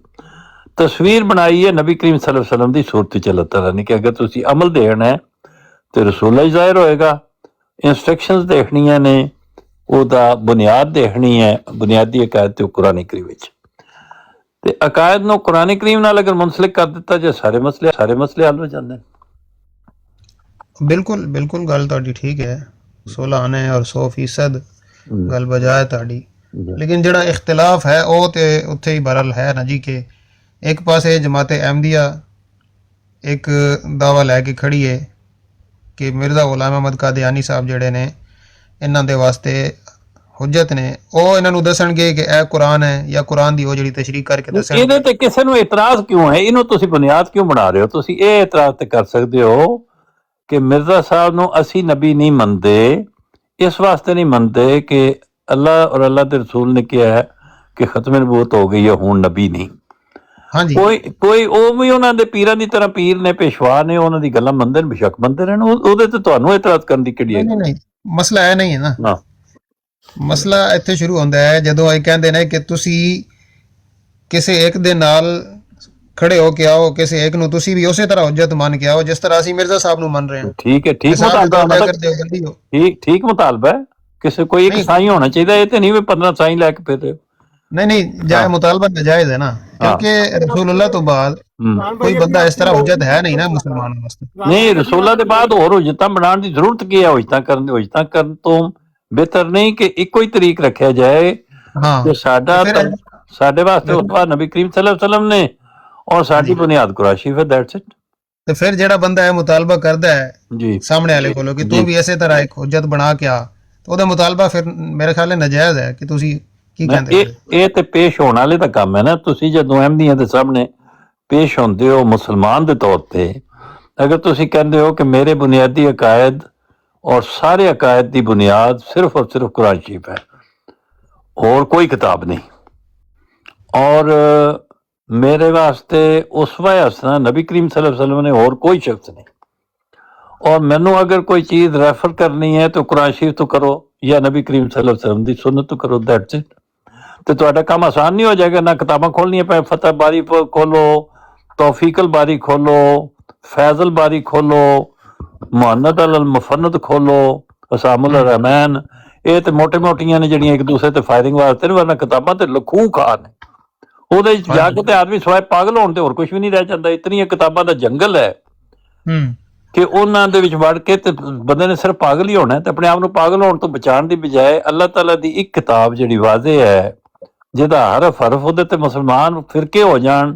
ਤਸਵੀਰ ਬਣਾਈ ਹੈ ਨਬੀ ਕਰੀਮ ਸੱਲੱਲਾਹੁ ਅਲੈਹਿ ਵਸੱਲਮ ਦੀ ਸੂਰਤ ਚ ਅੱਲਾਹ ਤਾਲਾ ਨੇ, ਕਿ ਅਗਰ ਤੁਸੀਂ ਅਮਲ ਦੇਣਾ ਹੈ ਤੇ ਰਸੂਲਾਂ ਹੀ ਜ਼ਾਹਿਰ ਹੋਏਗਾ। ਇੰਸਟਰਕਸ਼ਨਸ ਦੇਖਣੀਆਂ ਨੇ, ਉਹਦਾ ਬੁਨਿਆਦ ਦੇਖਣੀ ਹੈ, ਬੁਨਿਆਦੀ ਅਕਾਇਦ ਤੇ ਕੁਰਾਨ ਕਰੀਮ ਵਿੱਚ। ਤੇ ਅਕਾਇਦ ਨੂੰ ਕੁਰਾਨ ਕਰੀਮ ਨਾਲ ਅਗਰ ਮੁਨਸਲਿਕ ਕਰ ਦਿੱਤਾ ਜੇ ਸਾਰੇ ਮਸਲੇ ਹੱਲ ਹੋ ਜਾਂਦੇ ਨੇ। ਬਿਲਕੁਲ ਬਿਲਕੁਲ, ਗੱਲ ਤੁਹਾਡੀ ਠੀਕ ਹੈ, 16 ਆਨੇ ਔਰ 100% ਗੱਲ ਬਜਾ ਹੈ ਤੁਹਾਡੀ। ਲੇਕਿਨ ਜਿਹੜਾ ਇਖਤਲਾਫ ਹੈ ਉਹ ਤੇ ਉੱਥੇ ਹੀ ਬਰਲ ਹੈ ਨਾ ਜੀ, ਕਿ ਇੱਕ ਪਾਸੇ ਜਮਾਤ ਅਹਿਮਦੀਆ ਇੱਕ ਦਾਵਾ ਲੈ ਕੇ ਖੜੀ ਹੈ ਕਿ ਮਿਰਜ਼ਾ ਗੁਲਾਮ ਅਹਿਮਦ ਕਾਦੀਆਨੀ ਸਾਹਿਬ ਜਿਹੜੇ ਨੇ, ਇਹਨਾਂ ਦੇ ਵਾਸਤੇ ਹੁਜਤ ਨੇ, ਉਹ ਇਹਨਾਂ ਨੂੰ ਦੱਸਣਗੇ ਕਿ ਇਹ ਕੁਰਾਨ ਹੈ ਜਾਂ ਕੁਰਾਨ ਦੀ ਉਹ ਜਿਹੜੀ ਤਸ਼ਰੀਹ ਕਰਕੇ ਦੱਸਣਗੇ। ਇਹਦੇ ਤੇ ਕਿਸੇ ਨੂੰ ਇਤਰਾਜ਼ ਕਿਉਂ ਹੈ? ਇਹਨੂੰ ਤੁਸੀਂ ਬੁਨਿਆਦ ਕਿਉਂ ਬਣਾ ਰਹੇ ਹੋ? ਤੁਸੀਂ ਇਹ ਇਤਰਾਜ਼ ਤੇ ਕਰ ਸਕਦੇ ਹੋ ਕਿ ਮਿਰਜ਼ਾ ਸਾਹਿਬ ਨੂੰ ਅਸੀਂ ਨਬੀ ਨਹੀਂ ਮੰਨਦੇ, ਇਸ ਵਾਸਤੇ ਨਹੀਂ ਮੰਨਦੇ ਕਿ ਅੱਲਾਹ ਔਰ ਅੱਲਾਹ ਦੇ ਰਸੂਲ ਨੇ ਕਿਹਾ ਹੈ ਕਿ ਖਤਮ ਨਬੂਵਤ ਹੋ ਗਈ ਹੈ, ਹੁਣ ਨਬੀ ਨਹੀਂ। ਹਾਂਜੀ, ਕੋਈ ਉਹ ਵੀ ਉਹਨਾਂ ਦੇ ਪੀਰਾਂ ਦੀ ਤਰ੍ਹਾਂ ਪੀਰ ਨੇ, ਪੇਸ਼ਵਾ ਨੇ, ਉਹਨਾਂ ਦੀ ਗੱਲਾਂ ਮੰਨਦੇ ਨੇ, ਬੇਸ਼ੱਕ ਮੰਨਦੇ ਰਹਿਣ। ਉਹਦੇ ਤੇ ਤੁਹਾਨੂੰ ਇਤਰਾਜ਼ ਕਰਨ ਦੀ ਕਿਹੜੀ ਹੈ? ਨਹੀਂ, ਮਸਲਾ ਇਹ ਨਹੀਂ ਹੈ ਨਾ। ਮਸਲਾ ਇੱਥੇ ਸ਼ੁਰੂ ਹੁੰਦਾ ਹੈ ਜਦੋਂ ਇਹ ਕਹਿੰਦੇ ਨੇ ਕਿ ਤੁਸੀਂ ਕਿਸੇ ਇੱਕ ਦੇ ਨਾਲ ਖੜੇ ਹੋ ਕੇ ਆਓ, ਕਿਸੇ ਇੱਕ ਨੂੰ ਤੁਸੀਂ ਵੀ ਉਸੇ ਤਰ੍ਹਾਂ ਹੁਜਤ ਮੰਨ ਕੇ ਆਓ ਜਿਸ ਤਰ੍ਹਾਂ ਅਸੀਂ ਮਿਰਜ਼ਾ ਸਾਹਿਬ ਨੂੰ ਮੰਨ ਰਹੇ ਹਾਂ। ਠੀਕ ਹੈ, ਠੀਕ ਮੁਤਾਲਬਾ ਹੈ। ਕਿਸੇ ਕੋਈ ਇੱਕ ਸਾਈਂ ਹੋਣਾ ਚਾਹੀਦਾ, ਇਹ ਤੇ ਨਹੀਂ ਵੀ 15 ਸਾਈਂ ਲੈ ਕੇ ਫਿਰਦੇ। ਨਹੀਂ, ਜਾਇਜ਼ ਮੁਤਾਲਬਾ ਨਾਜਾਇਜ਼ ਹੈ ਨਾ, ਕਿਉਂਕਿ ਰਸੂਲullah ਤੋਂ ਬਾਅਦ ਕੋਈ ਬੰਦਾ ਇਸ ਤਰ੍ਹਾਂ ਹੁਜਤ ਹੈ ਨਹੀਂ ਨਾ ਮੁਸਲਮਾਨ ਵਾਸਤੇ। ਨਹੀਂ, ਰਸੂਲਾਂ ਦੇ ਬਾਅਦ ਹੋਰ ਹੁਜਤਾਂ ਬਣਾਉਣ ਦੀ ਜ਼ਰੂਰਤ ਕੀ ਹੈ? ਹੁਜਤਾਂ ਕਰਨ ਤੋਂ ਬਿਹਤਰ ਨਹੀਂ ਕਿ ਇੱਕੋ ਹੀ ਤਰੀਕ ਰੱਖਿਆ ਜਾਏ ਕਿ ਸਾਡੇ ਵਾਸਤੇ ਉਸ ਬਾਅਦ ਨਬੀ ਕਰੀਮ ਸੱਲੱਲਾਹੁ ਅਲੈਹਿ ਵਸੱਲਮ ਨੇ, ਔਰ ਸਾਡੀ ਬੁਨਿਆਦ ਕੁਰਾਨ ਸ਼ਰੀਫ ਹੈ। That's it. ਤੇ ਫਿਰ ਜਿਹੜਾ ਬੰਦਾ ਇਹ ਮੁਤਾਲਬਾ ਕਰਦਾ ਹੈ ਜੀ ਸਾਹਮਣੇ ਵਾਲੇ ਕੋਲੋਂ ਕਿ ਤੂੰ ਵੀ ਇਸੇ ਤਰ੍ਹਾਂ ਇੱਕ ਹੁਜਤ ਬਣਾ ਕੇ ਆ, ਉਹਦਾ ਮੁਤਾਲਬਾ ਫਿਰ ਮੇਰੇ ਖਿਆਲ ਨਾਲ ਨਾਜਾਇਜ਼ ਹੈ। ਕਿ ਤੁਸੀਂ ਕੀ ਕਹਿੰਦੇ? ਇਹ ਤੇ ਪੇਸ਼ ਹੋਣ ਵਾਲੇ ਦਾ ਕੰਮ ਹੈ ਨਾ। ਤੁਸੀਂ ਜਦੋਂ ਅਹਿਮਦੀਆਂ ਦੇ ਸਾਹਮਣੇ ਪੇਸ਼ ਹੁੰਦੇ ਹੋ ਮੁਸਲਮਾਨ ਦੇ ਤੌਰ ਤੇ, ਅਗਰ ਤੁਸੀਂ ਕਹਿੰਦੇ ਹੋ ਕਿ ਮੇਰੇ ਬੁਨਿਆਦੀ ਅਕਾਇਦ ਔਰ ਸਾਰੇ ਅਕਾਇਦ ਦੀ ਬੁਨਿਆਦ ਸਿਰਫ ਔਰ ਸਿਰਫ ਕੁਰਾਨ ਸ਼ਰੀਫ ਹੈ, ਹੋਰ ਕੋਈ ਕਿਤਾਬ ਨਹੀਂ, ਔਰ ਮੇਰੇ ਵਾਸਤੇ ਉਸਵਾ ਹਸਨਾ ਨਬੀ ਕਰੀਮ ਸੱਲੱਲਾਹੁ ਅਲੈਹਿ ਵਸੱਲਮ ਨੇ, ਹੋਰ ਕੋਈ ਸ਼ਖਸ ਨਹੀਂ, ਔਰ ਮੈਨੂੰ ਅਗਰ ਕੋਈ ਚੀਜ਼ ਰੈਫਰ ਕਰਨੀ ਹੈ ਤਾਂ ਕੁਰਾਨ ਸ਼ਰੀਫ ਤੋਂ ਕਰੋ ਜਾਂ ਨਬੀ ਕਰੀਮ ਸੱਲੱਲਾਹੁ ਅਲੈਹਿ ਵਸੱਲਮ ਦੀ ਸੁਨਨਤ ਤੋਂ ਕਰੋ। That's it. ਤੇ ਤੁਹਾਡਾ ਕੰਮ ਆਸਾਨ ਨਹੀਂ ਹੋ ਜਾਏਗਾ। ਨਾ ਕਿਤਾਬਾਂ ਖੋਲਣੀਆਂ ਪਏ, ਫਤਹ ਬਾਰੀ ਖੋਲੋ, ਤੌਫੀਕਲ ਬਾਰੀ ਖੋਲੋ, ਫੈਜ਼ਲ ਬਾਰੀ ਖੋਲੋ, ਮੁਹੰਨਦ ਅਲ ਮੁਫੰਨਦ ਖੋਲੋ, ਅਸਾਮੁਲ ਰਹਿਮਾਨ। ਇਹ ਤੇ ਮੋਟੀਆਂ ਨੇ ਜਿਹੜੀਆਂ ਇੱਕ ਦੂਸਰੇ ਤੇ ਫਾਇਰਿੰਗ ਵਾਸਤੇ ਨੇ, ਵਰਨਾ ਕਿਤਾਬਾਂ ਤੇ ਲਖੂ ਖਾ ਨੇ। ਉਹਦੇ ਚ ਜਾ ਕੇ ਤੇ ਆਦਮੀ ਸਵਾਏ ਪਾਗਲ ਹੋਣ ਤੇ ਹੋਰ ਕੁਝ ਵੀ ਨਹੀਂ ਰਹਿ ਜਾਂਦਾ। ਇਤਨੀਆਂ ਕਿਤਾਬਾਂ ਦਾ ਜੰਗਲ ਹੈ ਕਿ ਉਹਨਾਂ ਦੇ ਵਿੱਚ ਵੜ ਕੇ ਤੇ ਬੰਦੇ ਨੇ ਸਿਰਫ ਪਾਗਲ ਹੀ ਹੋਣਾ। ਤੇ ਆਪਣੇ ਆਪ ਨੂੰ ਪਾਗਲ ਹੋਣ ਤੋਂ ਬਚਾਉਣ ਦੀ ਬਜਾਏ ਅੱਲਾਹ ਤਾਲਾ ਦੀ ਇੱਕ ਕਿਤਾਬ ਜਿਹੜੀ ਵਾਜ਼ਿਹ ਹੈ, ਜਿਹਦਾ ਹਰਫ ਉਹਦੇ ਤੇ ਮੁਸਲਮਾਨ ਫਿਰਕੇ ਹੋ ਜਾਣ,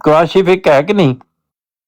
ਕੁਰਾਨ ਸ਼ਰੀਫ ਇੱਕ ਹੈ ਕਿ ਨਹੀਂ?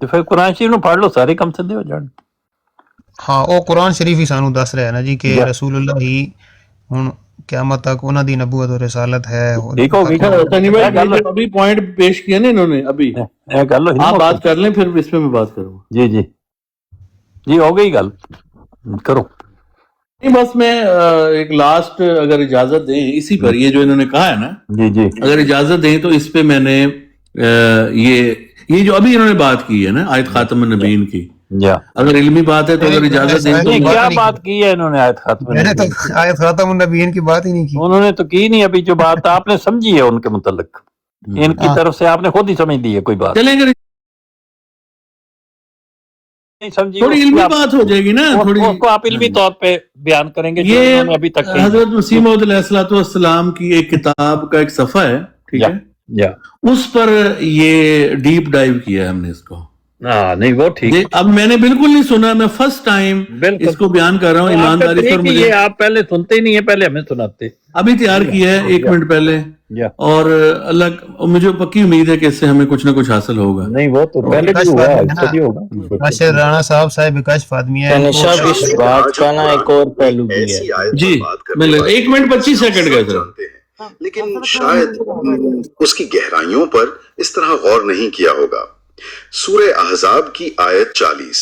ਤੇ ਫਿਰ ਕੁਰਾਨ ਸ਼ਰੀਫ ਨੂੰ ਪੜ੍ਹ ਲਓ, ਸਾਰੇ ਕੰਮ ਸਿੱਧੇ ਹੋ ਜਾਣ। ਹਾਂ, ਉਹ ਕੁਰਾਨ ਸ਼ਰੀਫ ਹੀ ਸਾਨੂੰ ਦੱਸ ਰਿਹਾ ਨਾ ਜੀ ਕਿ ਰਸੂਲullah ਹੀ ਹੁਣ قیامت تک انہوں دی نبوت اور رسالت ہے۔ ٹھیک ہو گئی ابھی پوائنٹ پیش کیا نا انہوں نے، ابھی آپ بات کر لیں پھر اس پہ میں بات کروں۔ جی جی جی ہو گئی گل، کرو۔ نہیں بس میں ایک لاسٹ اگر اجازت دیں اسی پر، یہ جو انہوں نے کہا ہے نا، جی جی اگر اجازت دیں تو اس پہ میں نے یہ جو ابھی انہوں نے بات کی ہے نا آیت خاتم النبیین کی، اگر علمی بات ہے تو اگر اجازت دیں تو کیا بات کی ہے انہوں نے آیت خاتم النبیین؟ آیت خاتم النبیین کی بات ہی نہیں کی انہوں نے، تو کی نہیں ابھی جو بات آپ نے سمجھی ہے ان کے متعلق، ان کی طرف سے آپ نے خود ہی سمجھ لی ہے کوئی بات چلیں گے، نہیں سمجھی، تھوڑی علمی بات ہو جائے گی نا، تھوڑی اس کو آپ علمی طور پہ بیان کریں گے۔ یہ ابھی تک حضرت مسیح موعود علیہ السلام کی ایک کتاب کا ایک صفحہ ہے، ٹھیک ہے، اس پر یہ ڈیپ ڈائیو کیا ہے ہم نے اس کو۔ نہیں وہ ٹھیک، اب میں نے بالکل نہیں سنا، میں فرسٹ ٹائم اس کو بیان کر رہا ہوں ایمانداری سے، مجھے یہ آپ پہلے سنتے ہی نہیں ہیں، پہلے ہمیں سناتے، ابھی تیار کیا ہے 1 منٹ پہلے، اور اللہ مجھے پکی امید ہے کہ اس سے ہمیں کچھ نہ کچھ حاصل ہوگا۔ نہیں وہ تو پہلے بھی ہوا ہے، بھی ہوگا۔ اشر رانا صاحب کشف آدمی ہے، اس بات کا نا ایک اور پہلو بھی ہے۔ جی 1 منٹ 25 سیکنڈ کا سر، لیکن شاید اس کی گہرائیوں پر اس طرح غور نہیں کیا ہوگا۔ سورہ احزاب کی آیت 40،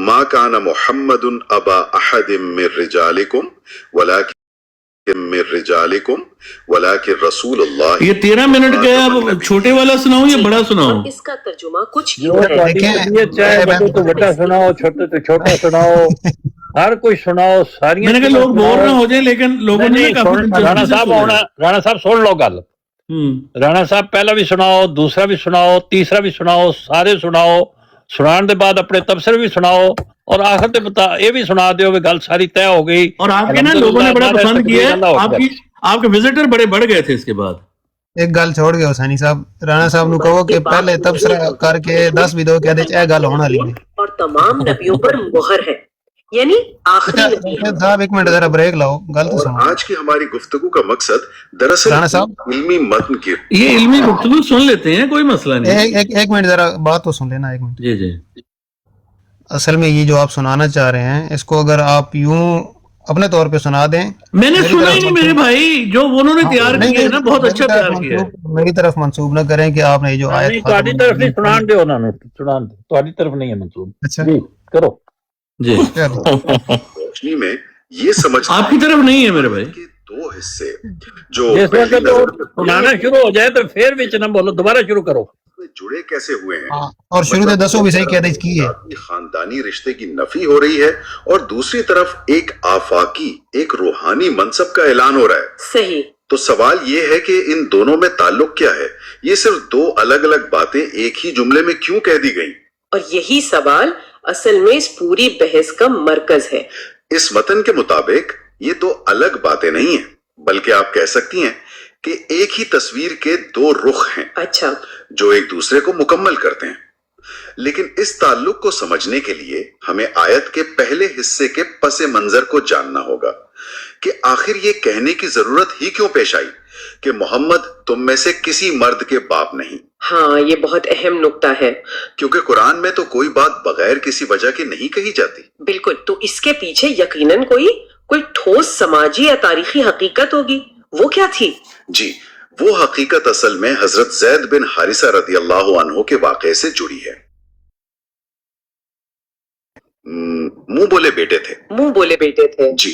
ما کان محمد ابا احد من رجالکم ولکن رسول اللہ۔ یہ 13 منٹ کا ہے، اب چھوٹے والا سناؤں یا بڑا سناؤں؟ اس کا ترجمہ کچھ چاہے بڑے تو بڑا سناؤ، چھوٹے تو چھوٹا سناؤ، ہر کوئی سناؤ، ساری۔ میں نے کہا لوگ بور نہ ہو جائیں، لیکن لوگوں نے رانا صاحب سن لو گل، رانا صاحب پہلا بھی سناؤ، دوسرا بھی سناؤ، تیسرا بھی سناؤ، سارے سناؤ، سنان دے بعد اپنے تبصرے بھی سناؤ، اور آخر تے بتا یہ بھی سنا دیو کہ گل ساری طے ہو گئی۔ اور آپ کے نا لوگوں نے بڑا پسند کیا ہے، آپ کے وزٹر بڑے بڑھ گئے تھے اس کے بعد۔ ایک گل چھوڑ گئے حسینی صاحب، رانا صاحب نو کہو کہ پہلے تبصرہ کر کے 10 بھی دو کہہ دے اے گل ہونا لی اور تمام نبیوں پر مہر ہے، یعنی آخری نبی ہے۔ صاحب 1 منٹ ذرا بریک لاؤ، گل تو سنو۔ آج کی ہماری گفتگو کا مقصد دراصل علمی متن کی، یہ علمی گفتگو سن لیتے ہیں، کوئی مسئلہ نہیں۔ ایک منٹ ذرا بات تو سن لینا، 1 منٹ۔ جی جی، اصل میں یہ جو آپ سنانا چاہ رہے ہیں، اس کو اگر آپ یوں اپنے طور پہ سنا دیں، میں نے سنا ہی نہیں میرے بھائی، جو انہوں نے تیار کیا ہے نا بہت اچھا تیار کیا ہے۔ میری طرف منسوب نہ کریں کہ آپ نے جو آیت تہاڈی طرف نہیں، سنان دیو انہاں نوں، سنان دیو، تہاڈی طرف نہیں ہے منسوب۔ اچھا جی کرو جی، روشنی میں یہ سمجھ آپ کی طرف نہیں ہے میرے بھائی۔ کہ 2 حصے جو جس وقت سنانا شروع ہو جائے تو پھر وچ نہ بولو، دوبارہ شروع کرو۔ جڑے کیسے ہوئے ہیں، اور شروع سے 10 بھی صحیح کہہ دیں کی ہے، خاندانی رشتے کی نفی ہو رہی ہے، اور دوسری طرف ایک آفاقی، ایک روحانی منصب کا اعلان ہو رہا ہے۔ صحیح۔ تو سوال یہ ہے کہ ان دونوں میں تعلق کیا ہے؟ یہ صرف 2 الگ الگ باتیں ایک ہی جملے میں کیوں کہہ دی گئیں؟ اور یہی سوال اصل میں اس پوری بحث کا مرکز ہے۔ اس متن کے مطابق یہ 2 الگ باتیں نہیں ہیں، بلکہ آپ کہہ سکتی ہیں کہ ایک ہی تصویر کے 2 رخ ہیں، اچھا، جو ایک دوسرے کو مکمل کرتے ہیں۔ لیکن اس تعلق کو سمجھنے کے لیے ہمیں آیت کے پہلے حصے کے پس منظر کو جاننا ہوگا کہ آخر یہ کہنے کی ضرورت ہی کیوں پیش آئی کہ محمد تم میں سے کسی مرد کے باپ نہیں۔ ہاں یہ بہت اہم نکتہ ہے، کیونکہ قرآن میں تو کوئی بات بغیر کسی وجہ کے نہیں کہی جاتی۔ بالکل، تو اس کے پیچھے یقیناً کوئی ٹھوس سماجی یا تاریخی حقیقت ہوگی۔ وہ کیا تھی؟ جی، وہ حقیقت اصل میں حضرت زید بن حارثہ رضی اللہ عنہ کے واقعے سے جڑی ہے۔ منہ بولے بیٹے تھے، منہ بولے بیٹے تھے، جی،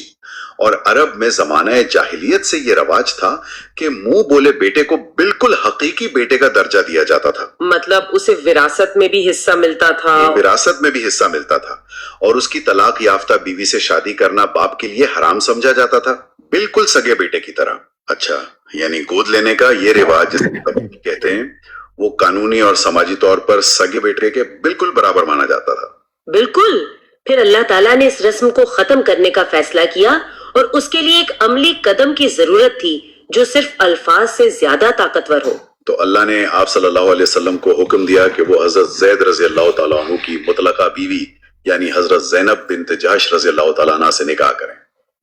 اور عرب میں زمانہ جاہلیت سے یہ رواج تھا کہ منہ بولے بیٹے کو بالکل حقیقی بیٹے کا درجہ دیا جاتا تھا، مطلب اسے وراثت میں بھی حصہ ملتا تھا، وراثت میں بھی حصہ ملتا تھا، اور اس کی طلاق یافتہ بیوی سے شادی کرنا باپ کے لیے حرام سمجھا جاتا تھا، بالکل سگے بیٹے کی طرح۔ اچھا، یعنی گود لینے کا یہ رواج جسے کہتے ہیں وہ قانونی اور سماجی طور پر سگے بیٹے کے بالکل برابر مانا جاتا تھا۔ بالکل، پھر اللہ تعالیٰ نے اس رسم کو ختم کرنے کا فیصلہ کیا، اور اس کے لیے ایک عملی قدم کی ضرورت تھی جو صرف الفاظ سے زیادہ طاقتور ہو۔ تو اللہ نے آپ صلی اللہ علیہ وسلم کو حکم دیا کہ وہ حضرت زید رضی اللہ تعالیٰ عنہ کی مطلقہ بیوی یعنی حضرت زینب بنت جہش رضی اللہ تعالیٰ عنہ سے نکاح کریں.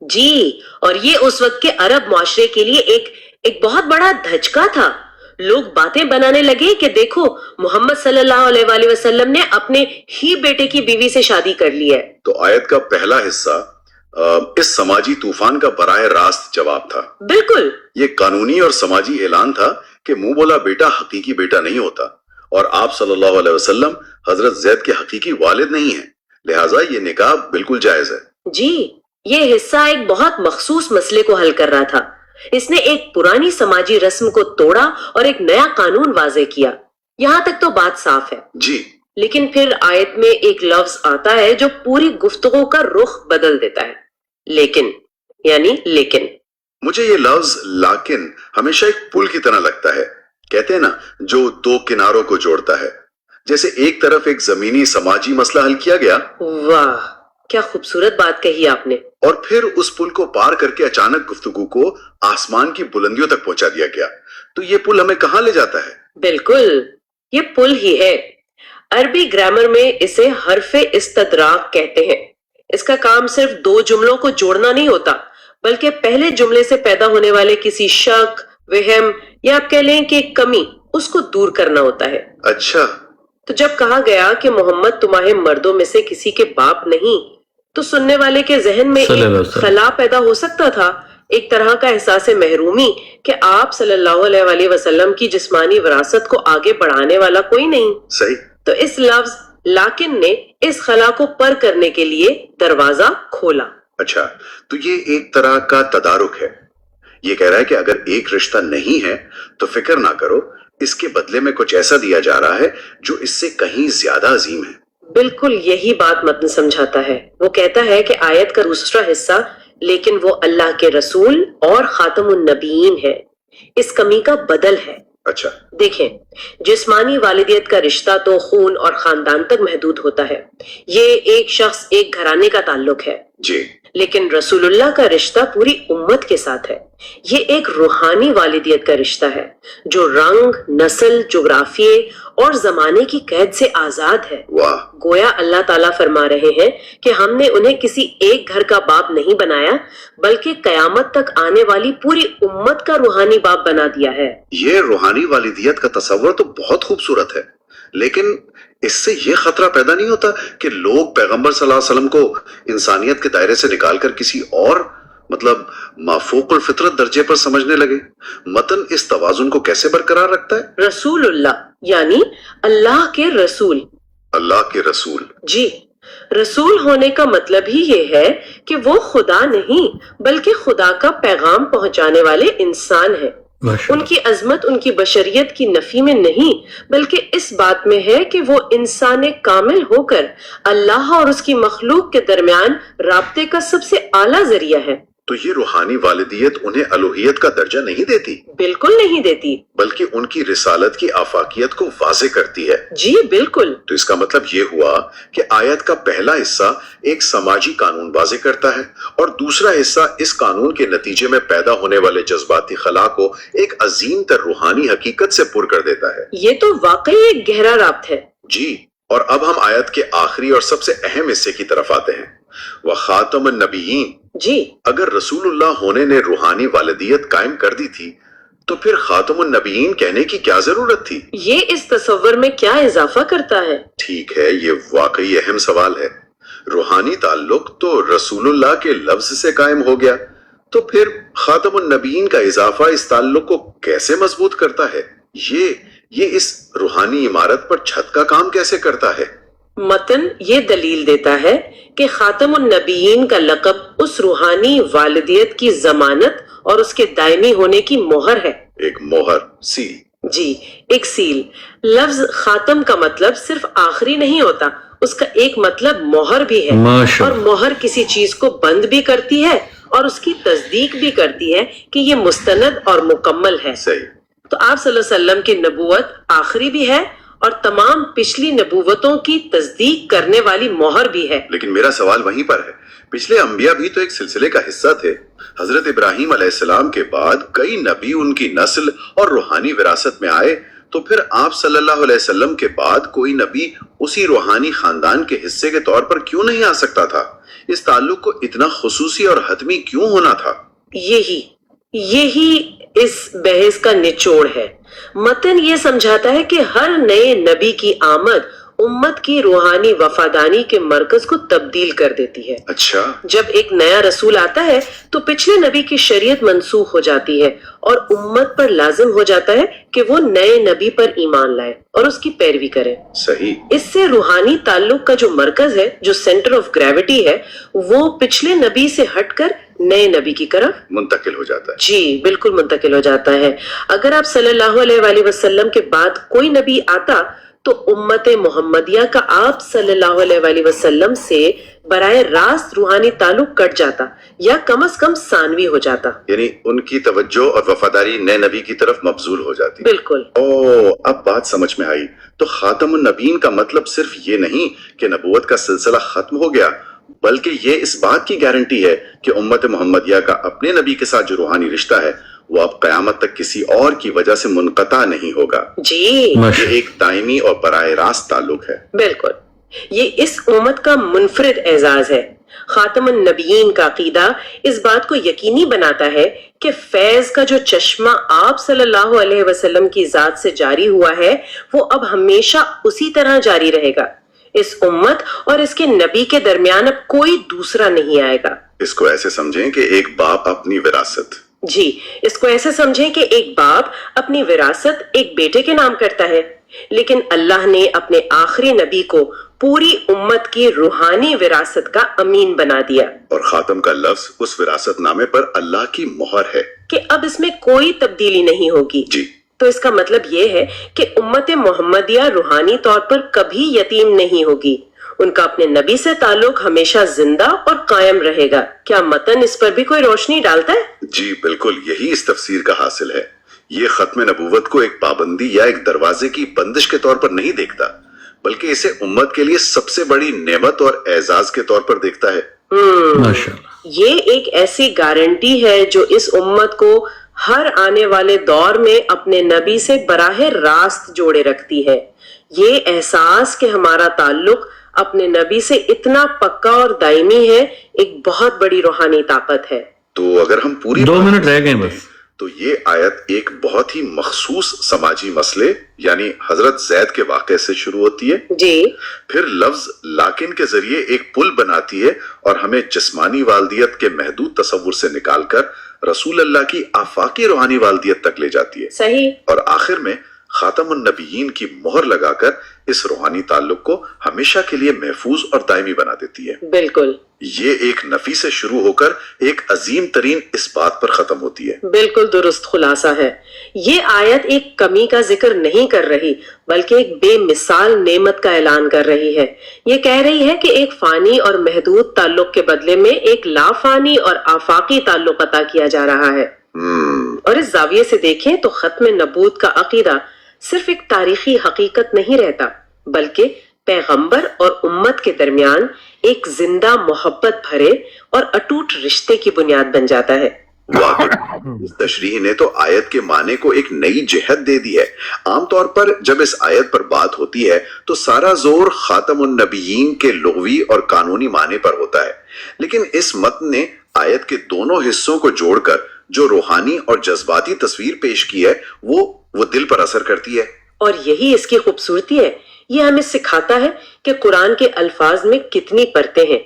جی، اور یہ اس وقت کے عرب معاشرے کے لیے ایک بہت بڑا دھچکا تھا. لوگ باتیں بنانے لگے کہ دیکھو محمد صلی اللہ علیہ وآلہ وسلم نے اپنے ہی بیٹے کی بیوی سے شادی کر لی ہے. تو آیت کا پہلا حصہ اس سماجی طوفان کا براہ راست جواب تھا. بالکل. یہ قانونی اور سماجی اعلان تھا کہ منہ بولا بیٹا حقیقی بیٹا نہیں ہوتا، اور آپ صلی اللہ علیہ وسلم حضرت زید کے حقیقی والد نہیں ہیں، لہٰذا یہ نکاح بالکل جائز ہے. جی، یہ حصہ ایک بہت مخصوص مسئلے کو حل کر رہا تھا. اس نے ایک پرانی سماجی رسم کو توڑا اور ایک نیا قانون واضح کیا. یہاں تک تو بات صاف ہے. جی. لیکن پھر آیت میں ایک لفظ آتا ہے جو پوری گفتگو کا رخ بدل دیتا ہے. لیکن، یعنی لیکن. مجھے یہ لفظ لیکن ہمیشہ ایک پل کی طرح لگتا ہے. کہتے ہیں نا، جو دو کناروں کو جوڑتا ہے. جیسے ایک طرف ایک زمینی سماجی مسئلہ حل کیا گیا. واہ، کیا خوبصورت بات کہی آپ نے. اور پھر اس پل کو پار کر کے اچانک گفتگو کو آسمان کی بلندیوں تک پہنچا دیا گیا. تو یہ پل ہمیں کہاں لے جاتا ہے؟ بالکل، یہ پل ہی ہے. عربی گرامر میں اسے حرف استدراک کہتے ہیں. اس کا کام صرف دو جملوں کو جوڑنا نہیں ہوتا، بلکہ پہلے جملے سے پیدا ہونے والے کسی شک، وہم یا آپ کہہ لیں کہ کمی، اس کو دور کرنا ہوتا ہے. اچھا. تو جب کہا گیا کہ محمد تمہارے مردوں میں سے کسی کے باپ نہیں، تو سننے والے کے ذہن میں ایک خلا پیدا ہو سکتا تھا، ایک طرح کا احساس محرومی کہ آپ صلی اللہ علیہ وآلہ وسلم کی جسمانی وراثت کو آگے بڑھانے والا کوئی نہیں. صحیح. تو اس لفظ لیکن نے اس خلا کو پر کرنے کے لیے دروازہ کھولا. اچھا، تو یہ ایک طرح کا تدارک ہے. یہ کہہ رہا ہے کہ اگر ایک رشتہ نہیں ہے تو فکر نہ کرو، اس کے بدلے میں کچھ ایسا دیا جا رہا ہے جو اس سے کہیں زیادہ عظیم ہے. بالکل یہی بات متن سمجھاتا ہے. وہ کہتا ہے کہ آیت کا دوسرا حصہ لیکن وہ اللہ کے رسول اور خاتم النبیین ہے، اس کمی کا بدل ہے. اچھا. دیکھیں، جسمانی والدیت کا رشتہ تو خون اور خاندان تک محدود ہوتا ہے. یہ ایک شخص ایک گھرانے کا تعلق ہے. جی. لیکن رسول اللہ کا رشتہ پوری امت کے ساتھ ہے. یہ ایک روحانی والدیت کا رشتہ ہے جو رنگ، نسل، جغرافیے اور زمانے کی قید سے آزاد ہے. واہ. گویا اللہ تعالیٰ فرما رہے ہیں کہ ہم نے انہیں کسی ایک گھر کا باپ نہیں بنایا، بلکہ قیامت تک آنے والی پوری امت کا روحانی باپ بنا دیا ہے. یہ روحانی والدیت کا تصور تو بہت خوبصورت ہے، لیکن اس سے یہ خطرہ پیدا نہیں ہوتا کہ لوگ پیغمبر صلی اللہ علیہ وسلم کو انسانیت کے دائرے سے نکال کر کسی اور مافوق الفطرت درجے پر سمجھنے لگے؟ متن اس توازن کو کیسے برقرار رکھتا ہے؟ رسول اللہ یعنی اللہ کے رسول. اللہ کے رسول. جی، رسول ہونے کا مطلب ہی یہ ہے کہ وہ خدا نہیں بلکہ خدا کا پیغام پہنچانے والے انسان ہیں. ان کی عظمت ان کی بشریت کی نفی میں نہیں بلکہ اس بات میں ہے کہ وہ انسان کامل ہو کر اللہ اور اس کی مخلوق کے درمیان رابطے کا سب سے اعلیٰ ذریعہ ہے. تو یہ روحانی والدیت انہیں الوہیت کا درجہ نہیں دیتی؟ بالکل نہیں دیتی، بلکہ ان کی رسالت کی آفاقیت کو واضح کرتی ہے. جی بالکل. تو اس کا مطلب یہ ہوا کہ آیت کا پہلا حصہ ایک سماجی قانون واضح کرتا ہے اور دوسرا حصہ اس قانون کے نتیجے میں پیدا ہونے والے جذباتی خلا کو ایک عظیم تر روحانی حقیقت سے پر کر دیتا ہے. یہ تو واقعی ایک گہرا رابط ہے. جی، اور اب ہم آیت کے آخری اور سب سے اہم حصے کی طرف آتے ہیں. وخاتم النبیین. جی، اگر رسول اللہ ہونے نے روحانی والدیت قائم کر دی تھی تو پھر خاتم النبیین کہنے کی کیا ضرورت تھی؟ یہ اس تصور میں کیا اضافہ کرتا ہے؟ ٹھیک ہے، یہ واقعی اہم سوال ہے. روحانی تعلق تو رسول اللہ کے لفظ سے قائم ہو گیا، تو پھر خاتم النبیین کا اضافہ اس تعلق کو کیسے مضبوط کرتا ہے؟ یہ اس روحانی عمارت پر چھت کا کام کیسے کرتا ہے؟ متن یہ دلیل دیتا ہے کہ خاتم النبیین کا لقب اس روحانی والدیت کی ضمانت اور اس کے دائمی ہونے کی مہر ہے. ایک مہر، سیل. جی، ایک سیل. لفظ خاتم کا مطلب صرف آخری نہیں ہوتا، اس کا ایک مطلب مہر بھی ہے. اور مہر کسی چیز کو بند بھی کرتی ہے اور اس کی تصدیق بھی کرتی ہے کہ یہ مستند اور مکمل ہے. صحیح. تو آپ صلی اللہ علیہ وسلم کی نبوت آخری بھی ہے اور تمام پچھلی نبوتوں کی تصدیق کرنے والی مہر بھی ہے. لیکن میرا سوال وہیں پر ہے، پچھلے انبیاء بھی تو ایک سلسلے کا حصہ تھے. حضرت ابراہیم علیہ السلام کے بعد کئی نبی ان کی نسل اور روحانی وراثت میں آئے، تو پھر آپ صلی اللہ علیہ وسلم کے بعد کوئی نبی اسی روحانی خاندان کے حصے کے طور پر کیوں نہیں آ سکتا تھا؟ اس تعلق کو اتنا خصوصی اور حتمی کیوں ہونا تھا؟ یہی اس بحث کا نچوڑ ہے۔ متن یہ سمجھاتا ہے کہ ہر نئے نبی کی آمد امت کی روحانی وفادانی کے مرکز کو تبدیل کر دیتی ہے۔ اچھا، جب ایک نیا رسول آتا ہے تو پچھلے نبی کی شریعت منسوخ ہو جاتی ہے اور امت پر لازم ہو جاتا ہے کہ وہ نئے نبی پر ایمان لائے اور اس کی پیروی کرے۔ صحیح۔ اس سے روحانی تعلق کا جو مرکز ہے، جو سینٹر آف گریوٹی ہے، وہ پچھلے نبی سے ہٹ کر نئے نبی کی طرف منتقل ہو جاتا ہے۔ جی بالکل منتقل ہو جاتا ہے۔ اگر آپ صلی اللہ علیہ وآلہ وسلم کے بعد کوئی نبی آتا تو امت محمدیہ کا آپ صلی اللہ علیہ وآلہ وسلم سے براہ راست روحانی تعلق کٹ جاتا یا کم از کم ثانوی ہو جاتا، یعنی ان کی توجہ اور وفاداری نئے نبی کی طرف مبذول ہو جاتی۔ بالکل۔ اب بات سمجھ میں آئی۔ تو خاتم النبیین کا مطلب صرف یہ نہیں کہ نبوت کا سلسلہ ختم ہو گیا، بلکہ یہ اس بات کی گارنٹی ہے کہ امت محمدیہ کا اپنے نبی کے ساتھ جو روحانی رشتہ ہے وہ اب قیامت تک کسی اور کی وجہ سے منقطع نہیں ہوگا۔ جی، یہ ایک دائمی اور براہ راست تعلق ہے۔ بالکل، یہ اس امت کا منفرد اعزاز ہے۔ خاتم النبیین کا عقیدہ اس بات کو یقینی بناتا ہے کہ فیض کا جو چشمہ آپ صلی اللہ علیہ وسلم کی ذات سے جاری ہوا ہے وہ اب ہمیشہ اسی طرح جاری رہے گا۔ اس امت اور اس کے نبی کے درمیان اب کوئی دوسرا نہیں آئے گا۔ اس کو ایسے سمجھیں کہ ایک باپ اپنی وراثت، جی، اس کو ایسے سمجھیں کہ ایک باپ اپنی وراثت ایک بیٹے کے نام کرتا ہے، لیکن اللہ نے اپنے آخری نبی کو پوری امت کی روحانی وراثت کا امین بنا دیا، اور خاتم کا لفظ اس وراثت نامے پر اللہ کی مہر ہے کہ اب اس میں کوئی تبدیلی نہیں ہوگی۔ جی، تو اس کا مطلب یہ ہے کہ امت محمدیہ روحانی طور پر کبھی یتیم نہیں ہوگی، ان کا اپنے نبی سے تعلق ہمیشہ زندہ اور قائم رہے گا۔ کیا متن اس پر بھی کوئی روشنی ڈالتا ہے؟ جی بالکل، یہی اس تفسیر کا حاصل ہے۔ یہ ختم نبوت کو ایک پابندی یا ایک دروازے کی بندش کے طور پر نہیں دیکھتا، بلکہ اسے امت کے لیے سب سے بڑی نعمت اور اعزاز کے طور پر دیکھتا ہے۔ یہ ایک ایسی گارنٹی ہے جو اس امت کو ہر آنے والے دور میں اپنے نبی سے براہ راست جوڑے رکھتی ہے۔ یہ احساس کہ ہمارا تعلق اپنے نبی سے اتنا پکا اور دائمی ہے ایک بہت بڑی روحانی طاقت ہے۔ تو اگر ہم پوری 2 منٹ رہ گئے بس، تو یہ آیت ایک بہت ہی مخصوص سماجی مسئلے یعنی حضرت زید کے واقعے سے شروع ہوتی ہے، جی، پھر لفظ لیکن کے ذریعے ایک پل بناتی ہے اور ہمیں جسمانی والدیت کے محدود تصور سے نکال کر رسول اللہ کی آفاقی روحانی والدیت تک لے جاتی ہے، صحیح، اور آخر میں خاتم النبیین کی مہر لگا کر اس روحانی تعلق کو ہمیشہ کے لیے محفوظ اور دائمی بنا دیتی ہے۔ بالکل، یہ ایک نفی سے شروع ہو کر ایک عظیم ترین اس بات پر ختم ہوتی ہے۔ بالکل درست خلاصہ ہے۔ یہ آیت ایک کمی کا ذکر نہیں کر رہی بلکہ ایک بے مثال نعمت کا اعلان کر رہی ہے۔ یہ کہہ رہی ہے کہ ایک فانی اور محدود تعلق کے بدلے میں ایک لا فانی اور آفاقی تعلق عطا کیا جا رہا ہے۔ اور اس زاویے سے دیکھیں تو ختم نبوت کا عقیدہ صرف ایک تاریخی حقیقت نہیں رہتا بلکہ پیغمبر اور امت کے درمیان ایک زندہ محبت بھرے اور اٹوٹ رشتے کی بنیاد بن جاتا ہے۔ اس تشریح نے تو آیت کے معنی کو ایک نئی جہت دے دی ہے۔ عام طور پر جب اس آیت پر بات ہوتی ہے تو سارا زور خاتم النبیین کے لغوی اور قانونی معنی پر ہوتا ہے، لیکن اس متن نے آیت کے دونوں حصوں کو جوڑ کر جو روحانی اور جذباتی تصویر پیش کی ہے وہ دل پر اثر کرتی ہے۔ اور یہی اس کی خوبصورتی ہے۔ یہ ہمیں سکھاتا ہے کہ قرآن کے الفاظ میں کتنی پرتیں ہیں۔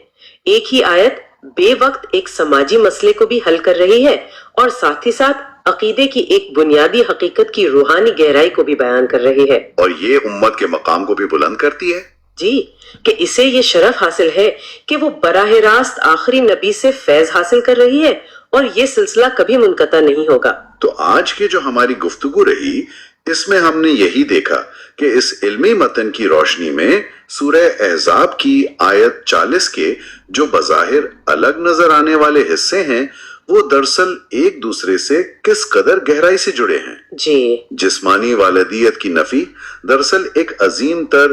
ایک ہی آیت بے وقت ایک سماجی مسئلے کو بھی حل کر رہی ہے اور ساتھ ہی ساتھ عقیدے کی ایک بنیادی حقیقت کی روحانی گہرائی کو بھی بیان کر رہی ہے، اور یہ امت کے مقام کو بھی بلند کرتی ہے۔ جی، کہ اسے یہ شرف حاصل ہے کہ وہ براہ راست آخری نبی سے فیض حاصل کر رہی ہے اور یہ سلسلہ کبھی منقطع نہیں ہوگا۔ تو آج کی جو ہماری گفتگو رہی اس میں ہم نے یہی دیکھا کہ اس علمی متن کی روشنی میں سورہ احزاب کی آیت 40 کے جو بظاہر الگ نظر آنے والے حصے ہیں وہ دراصل ایک دوسرے سے کس قدر گہرائی سے جڑے ہیں۔ جی، جسمانی والدیت کی نفی دراصل ایک عظیم تر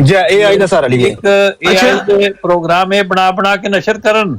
ਜਾਂ AI ਦਾ ਸਾਰਾ ਲਈਏ, ਇੱਕ AI ਦੇ ਪ੍ਰੋਗਰਾਮ ਇਹ ਬਣਾ ਕੇ ਨਸ਼ਰ ਕਰਨ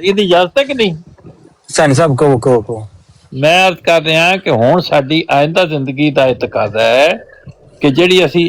ਇਹਦੀ ਇਜਾਜ਼ਤ ਹੈ ਕਿ ਨਹੀਂ? ਸਾਨੀ ਸਾਹਿਬ ਕਹੋ। ਮੈਂ ਅਰਜ਼ ਕਰ ਰਿਹਾ ਕਿ ਹੁਣ ਸਾਡੀ ਆਇੰਦਾ ਜ਼ਿੰਦਗੀ ਦਾ ਇਹ ਤਕਾਜ਼ਾ ਹੈ ਕਿ ਜਿਹੜੀ ਅਸੀਂ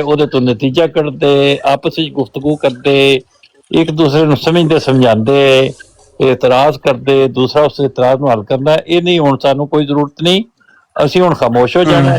ਉਹਦੇ ਤੋਂ ਨਤੀਜਾ ਕੱਢਦੇ, ਆਪਸ ਵਿੱਚ ਗੁਫ਼ਤਗੂ ਕਰਦੇ, ਇੱਕ ਦੂਸਰੇ ਨੂੰ ਸਮਝਦੇ ਸਮਝਾਉਂਦੇ, ਇਤਰਾਜ਼ ਕਰਦੇ, ਦੂਸਰਾ ਉਸ ਇਤਰਾਜ਼ ਨੂੰ ਹੱਲ ਕਰਨਾ, ਇਹ ਨਹੀਂ ਹੁਣ ਸਾਨੂੰ ਕੋਈ ਜ਼ਰੂਰਤ ਨਹੀਂ। ਅਸੀਂ ਹੁਣ ਖਾਮੋਸ਼ ਹੋ ਜਾਣਾ ਹੈ।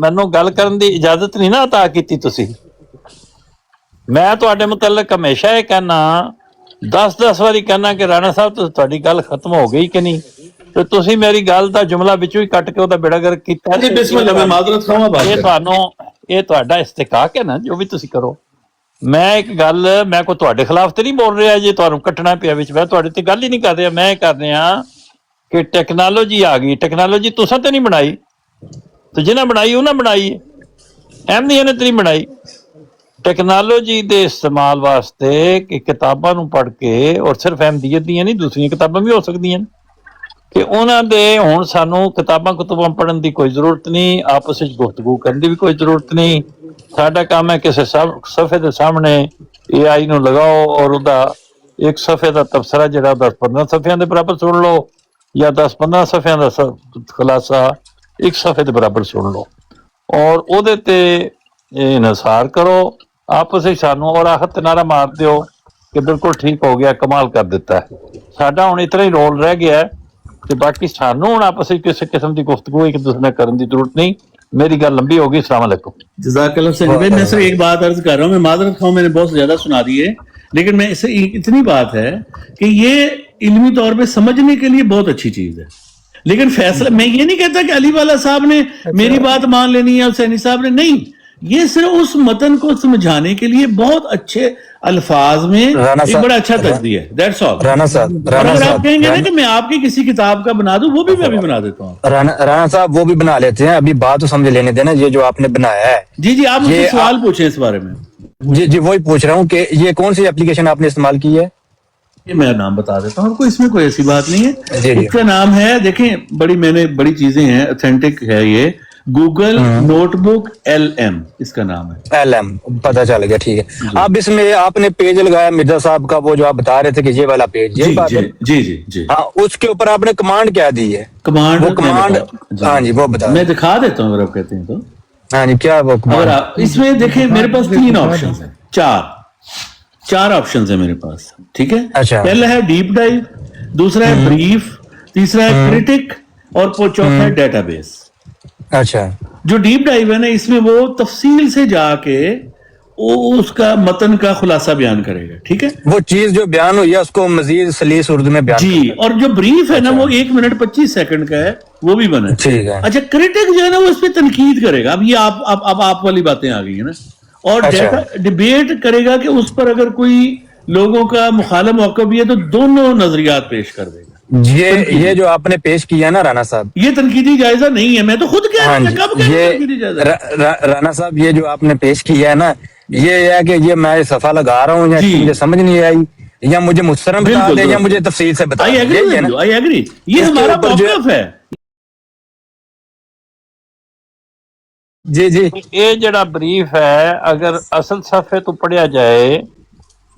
ਮੈਨੂੰ ਗੱਲ ਕਰਨ ਦੀ ਇਜਾਜ਼ਤ ਨਹੀਂ ਨਾ ਅਤਾ ਕੀਤੀ ਤੁਸੀਂ। ਮੈਂ ਤੁਹਾਡੇ ਮੁਤਲਕ ਹਮੇਸ਼ਾ ਇਹ ਕਹਿਣਾ, 10 ਵਾਰੀ ਕਹਿਣਾ ਕਿ ਰਾਣਾ ਸਾਹਿਬ ਤੁਹਾਡੀ ਗੱਲ ਖਤਮ ਹੋ ਗਈ ਕਿ ਨਹੀਂ, ਤੇ ਤੁਸੀਂ ਮੇਰੀ ਗੱਲ ਦਾ ਜੁਮਲਾ ਵਿੱਚੋਂ ਹੀ ਕੱਟ ਕੇ ਉਹਦਾ ਬੇੜਾਗਰਕ ਕੀਤਾ। ਇਹ ਤੁਹਾਡਾ ਇਸਤਿਕਾਕ ਹੈ ਨਾ, ਜੋ ਵੀ ਤੁਸੀਂ ਕਰੋ। ਮੈਂ ਇੱਕ ਗੱਲ, ਮੈਂ ਕੋਈ ਤੁਹਾਡੇ ਖਿਲਾਫ ਤੇ ਨਹੀਂ ਬੋਲ ਰਿਹਾ ਜੇ ਤੁਹਾਨੂੰ ਕੱਟਣਾ ਪਿਆ ਵਿੱਚ, ਮੈਂ ਤੁਹਾਡੇ ਤੇ ਗੱਲ ਹੀ ਨਹੀਂ ਕਰ ਰਿਹਾ। ਮੈਂ ਇਹ ਕਰ ਰਿਹਾ ਕਿ ਟੈਕਨੋਲੋਜੀ ਆ ਗਈ, ਟੈਕਨੋਲੋਜੀ ਤੁਸੀਂ ਤੇ ਨਹੀਂ ਬਣਾਈ, ਤੇ ਜਿਹਨਾਂ ਬਣਾਈ ਉਹਨਾਂ ਬਣਾਈ ਹੈ, ਅਹਿਮਦੀਆਂ ਨੇ ਤੇ ਨਹੀਂ ਬਣਾਈ। ਟੈਕਨੋਲੋਜੀ ਦੇ ਇਸਤੇਮਾਲ ਵਾਸਤੇ ਕਿ ਕਿਤਾਬਾਂ ਨੂੰ ਪੜ੍ਹ ਕੇ, ਔਰ ਸਿਰਫ ਅਹਿਮਦੀਅਤ ਦੀਆਂ ਨਹੀਂ ਦੂਸਰੀਆਂ ਕਿਤਾਬਾਂ ਵੀ ਹੋ ਸਕਦੀਆਂ ਨੇ, ਕਿ ਉਹਨਾਂ ਦੇ ਹੁਣ ਸਾਨੂੰ ਕਿਤਾਬਾਂ ਪੜ੍ਹਨ ਦੀ ਕੋਈ ਜ਼ਰੂਰਤ ਨਹੀਂ, ਆਪਸ ਵਿੱਚ ਗੁਫ਼ਤਗੂ ਕਰਨ ਦੀ ਵੀ ਕੋਈ ਜ਼ਰੂਰਤ ਨਹੀਂ। ਸਾਡਾ ਕੰਮ ਹੈ ਕਿਸੇ ਸਫ਼ੇ ਦੇ ਸਾਹਮਣੇ AI ਨੂੰ ਲਗਾਓ ਔਰ ਉਹਦਾ ਇੱਕ ਸਫ਼ੇ ਦਾ ਤਬਸਰਾ ਜਿਹੜਾ 10-15 ਸਫ਼ਿਆਂ ਦੇ ਬਰਾਬਰ ਸੁਣ ਲਓ, ਜਾਂ 10-15 ਸਫ਼ਿਆਂ ਦਾ ਖੁਲਾਸਾ ਇੱਕ ਸਫ਼ੇ ਦੇ ਬਰਾਬਰ ਸੁਣ ਲਓ, ਔਰ ਉਹਦੇ ਤੇ ਇਨਸਾਰ ਕਰੋ ਆਪਸ ਵਿੱਚ ਸਾਨੂੰ, ਔਰ ਆਖਰ ਨਾਰਾ ਮਾਰ ਦਿਓ ਕਿ ਬਿਲਕੁਲ ਠੀਕ ਹੋ ਗਿਆ, ਕਮਾਲ ਕਰ ਦਿੱਤਾ। ਸਾਡਾ ਹੁਣ ਇਤਨਾ ਹੀ ਰੋਲ ਰਹਿ ਗਿਆ ਤੇ ਬਾਕੀ ਸਾਨੂੰ ਹੁਣ ਆਪਸ ਵਿੱਚ ਕਿਸੇ ਕਿਸਮ ਦੀ ਗੁਫ਼ਤਗੂ ਇੱਕ ਦੂਸਰੇ ਨਾਲ ਕਰਨ ਦੀ ਜ਼ਰੂਰਤ ਨਹੀਂ। میری گل لمبی ہوگی. السلام علیکم. جزاک اللہ خیر. میں صرف ایک بات عرض کر رہا ہوں, میں معذرت خواہ, میں نے بہت زیادہ سنا دی ہے, لیکن میں اسے اتنی بات ہے کہ یہ علمی طور پہ سمجھنے کے لیے بہت اچھی چیز ہے, لیکن فیصلہ میں یہ نہیں کہتا کہ علی والا صاحب نے میری بات مان لینی ہے, حسینی صاحب نے نہیں, یہ صرف اس متن کو سمجھانے کے لیے بہت اچھے الفاظ میں ایک بڑا اچھا تجزیہ ہے. That's all. اگر آپ کہیں گے نا کہ میں آپ کی کسی کتاب کا بنا دوں, وہ بھی میں ابھی بنا دیتا ہوں. رانا صاحب وہ بھی بنا لیتے ہیں, ابھی بات تو سمجھ لینے دینا. یہ جو آپ نے بنایا ہے, جی آپ مجھ سے سوال پوچھیں اس بارے میں. جی وہی پوچھ رہا ہوں کہ یہ کون سی اپلیکیشن آپ نے استعمال کی ہے؟ یہ میں نام بتا دیتا ہوں آپ کو, اس میں کوئی ایسی بات نہیں ہے. اس کا نام ہے, دیکھیں بڑی چیزیں ہیں, اتھینٹک ہے یہ, گوگل نوٹ بک LM اس کا نام ہے. LM پتہ چل گیا, ٹھیک ہے. اب اس میں آپ نے پیج لگایا مرزا صاحب کا, وہ جو آپ بتا رہے تھے کہ یہ والا پیج, یہ بات ہے. جی ہاں, اس کے اوپر آپ نے کمانڈ کیا دی ہے؟ کمانڈ ہاں جی وہ بتا, میں دکھا دیتا ہوں اگر آپ کہتے ہیں تو. ہاں جی کیا وہ اس میں دیکھیں میرے پاس 3 آپشنز ہیں, 4 آپشنز ہیں میرے پاس, ٹھیک ہے. پہلا ہے ڈیپ ڈائیو, دوسرا ہے بریف, تیسرا ہے کریٹک, اور چوتھا ہے ڈیٹا بیس. اچھا, جو ڈیپ ڈائیو ہے نا, اس میں وہ تفصیل سے جا کے اس کا متن کا خلاصہ بیان کرے گا, ٹھیک ہے. وہ چیز جو بیان ہوئی ہے اس کو مزید سلیس اردو میں بیان جی, اور جو بریف ہے نا وہ 1 منٹ 25 سیکنڈ کا ہے, وہ بھی بنا. ٹھیک ہے. اچھا, کریٹک جو ہے نا وہ اس پہ تنقید کرے گا. اب یہ آپ والی باتیں آ گئی ہیں نا. اور ڈیبیٹ کرے گا کہ اس پر اگر کوئی لوگوں کا مخالف موقع بھی ہے تو دونوں نظریات پیش کر دے گا. یہ جو آپ نے پیش کیا نا رانا صاحب, یہ تنقیدی جائزہ نہیں ہے, میں تو خود کہہ رہا ہوں. کب کہہ رہا ہوں تنقیدی جائزہ؟ رانا صاحب یہ جو آپ نے پیش کیا ہے نا, یہ ہے کہ یہ میں صفحہ لگا رہا ہوں, یا مجھے سمجھ نہیں آئی, یا مجھے مسترم بتا دیں, یا مجھے تفصیل سے بتا دیں. آئی ایگری, یہ ہمارا موقف ہے. جی یہ جڑا بریف ہے, اگر اصل صفحے تو پڑھیا جائے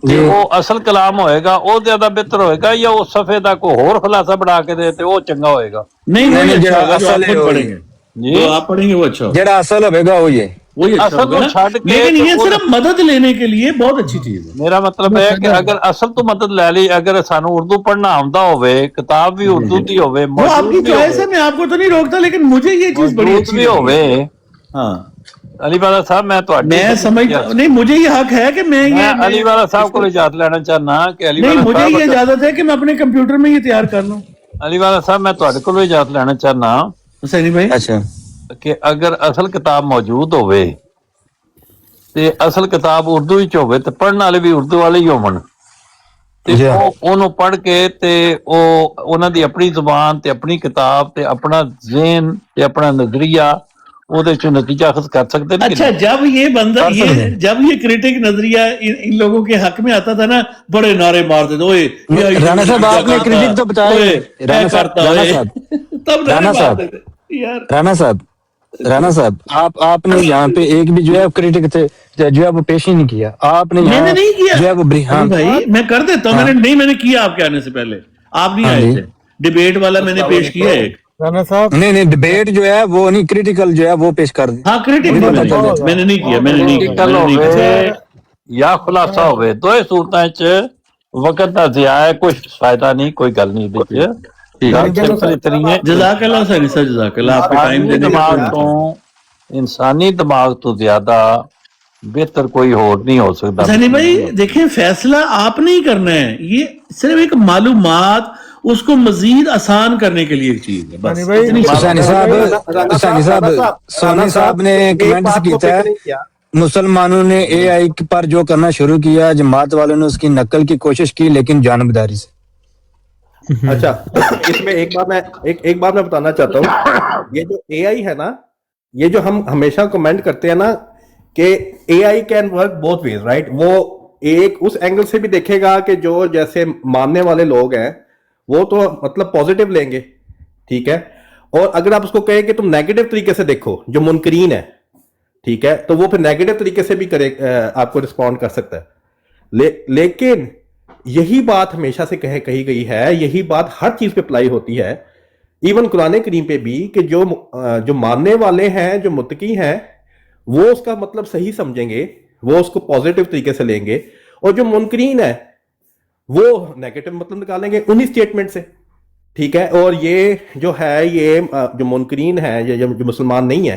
وہ اصل کلام ہوئے گا, وہ زیادہ بہتر ہوئے گا, یا اس صفحے دا کوئی اور خلاصہ بڑھا کے دیتے وہ چنگا ہوئے گا؟ نہیں, جڑا اصل پڑھیں گے جو آپ پڑھیں گے وہ اچھا ہوگا. جڑا اصل ہوئے گا وہی اصل کو چھڈ کے, لیکن یہ صرف مدد لینے کے لیے بہت اچھی چیز ہے. میرا مطلب ہے کہ اگر اصل تو مدد لے لی, اگر سانو اردو پڑھنا آمدہ ہوئے, کتاب بھی اردو دی ہوئے, وہ آپ کی چوائس ہے, میں آپ کو تو نہیں روکتا, لیکن مجھے یہ چیز بڑی اچھی بھی ہوئے. ہاں علی والا صاحب, میں سمجھتا نہیں, مجھے یہ حق ہے کہ میں علی والا صاحب کو اجازت لینا چاہنا کہ مجھے یہ اجازت ہے کہ میں اپنے کمپیوٹر میں یہ تیار کر لوں. علی والا صاحب, میں تھوڑے کو اجازت لینا چاہنا حسینی بھائی, اچھا, کہ اگر اصل کتاب موجود ہوئے تے اصل کتاب اردو وچ ہوئے تے پڑھن والے بھی اردو والے ہی ہون, تے انہوں پڑھ کے تے انہاں دی اپنی زبان تے اپنی کتاب تے اپنا ذہن تے اپنا نظریہ نتیجہ اخذ کر سکتے ہیں. اچھا, جب یہ بندہ جب یہ کریٹک نظریہ ان لوگوں کے حق میں آتا تھا نا, بڑے نعرے مارتے تھے, رانا صاحب آپ نے کریٹک تو بتایا, رانا صاحب آپ نے یہاں پہ ایک بھی جو ہے کریٹک تھے جو ہے وہ پیش ہی نہیں کیا. آپ نے نہیں کیا جو ہے وہ بھائی, میں کر دیتا ہوں. میں نے کیا آپ کے آنے سے پہلے, آپ نہیں آئے تھے. ڈیبیٹ والا میں نے پیش کیا ایک. نہیں, ڈیبیٹ جو ہے وہ نہیں, کریٹیکل جو ہے وہ پیش کر دی. ہاں, کریٹیکل میں نے نہیں کیا, میں نے نہیں کیا. یا خلاصہ ہوئے, دو صورتیں چ وقت دا ضیاع ہے, کوئی فائدہ نہیں, کوئی گل نہیں. جزاک اللہ خیر, جزاک اللہ. آپ کے ٹائم دینے کا انسانی دماغ تو زیادہ بہتر کوئی اور نہیں ہو سکتا. حسینی بھائی دیکھیں, فیصلہ آپ نہیں کرنا ہے, یہ صرف ایک معلومات اس کو مزید آسان کرنے کے لیے ایک چیز ہے. سونی صاحب نے کمنٹ کیا ہے, مسلمانوں نے اے آئی پر جو کرنا شروع کیا, جماعت والوں نے اس کی نقل کی کوشش کی لیکن جانبداری سے. اچھا, اس میں ایک بات میں بتانا چاہتا ہوں. یہ جو اے آئی ہے نا, یہ جو ہم ہمیشہ کمنٹ کرتے ہیں نا کہ A I can work both ways, right. وہ ایک اس اینگل سے بھی دیکھے گا کہ جو جیسے ماننے والے لوگ ہیں وہ تو مطلب پازیٹیو لیں گے, ٹھیک ہے. اور اگر آپ اس کو کہیں کہ تم نیگیٹو طریقے سے دیکھو, جو منکرین ہے, ٹھیک ہے, تو وہ پھر نیگیٹو طریقے سے بھی آپ کو رسپونڈ کر سکتا ہے. لیکن یہی بات ہمیشہ سے کہی گئی ہے, یہی بات ہر چیز پہ اپلائی ہوتی ہے, ایون قرآن کریم پہ بھی, کہ جو ماننے والے ہیں, جو متقی ہیں, وہ اس کا مطلب صحیح سمجھیں گے, وہ اس کو پازیٹیو طریقے سے لیں گے, اور جو منکرین ہے وہ نیگیٹو مطلب نکالیں گے انہی سٹیٹمنٹ سے, ٹھیک ہے. اور یہ جو ہے, یہ جو منکرین ہیں, جو مسلمان نہیں ہیں,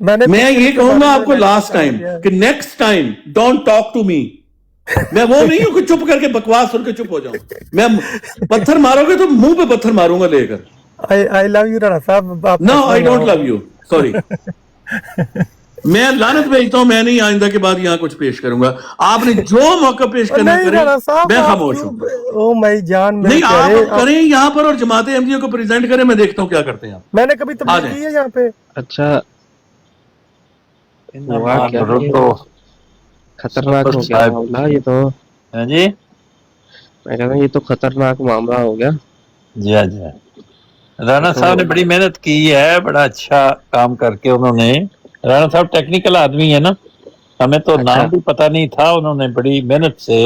میں یہ کہوں گا آپ کو لاسٹ ٹائم کہ next time don't talk to me. میں وہ نہیں ہوں کہ چپ کر کے بکواس سن کے چپ ہو جاؤں. میں پتھر مارو گے تو منہ پہ پتھر ماروں گا لے کر. I love you رانا صاحب. No, I don't love you. Sorry. میں لعنت بھیجتا ہوں. میں نہیں آئندہ کے بعد یہاں کچھ پیش کروں گا. آپ نے جو موقع پیش کرنا کریں, میں خاموش ہوں. نہیں آپ کریں یہاں پر اور جماعت احمدیہ کو پریزنٹ کریں. میں دیکھتا ہوں کیا کرتے ہیں آپ. میں نے کبھی تبلیغ کی ہے یہاں پہ. اچھا خطرناک ہو گیا معاملہ یہ تو. جی میں کہتا ہوں یہ تو خطرناک معاملہ ہو گیا. جی جی رانا صاحب نے بڑی محنت کی ہے, بڑا اچھا کام کر کے انہوں نے. رانا صاحب ٹیکنیکل آدمی ہے نا, ہمیں تو نام بھی پتہ نہیں تھا. انہوں نے بڑی محنت سے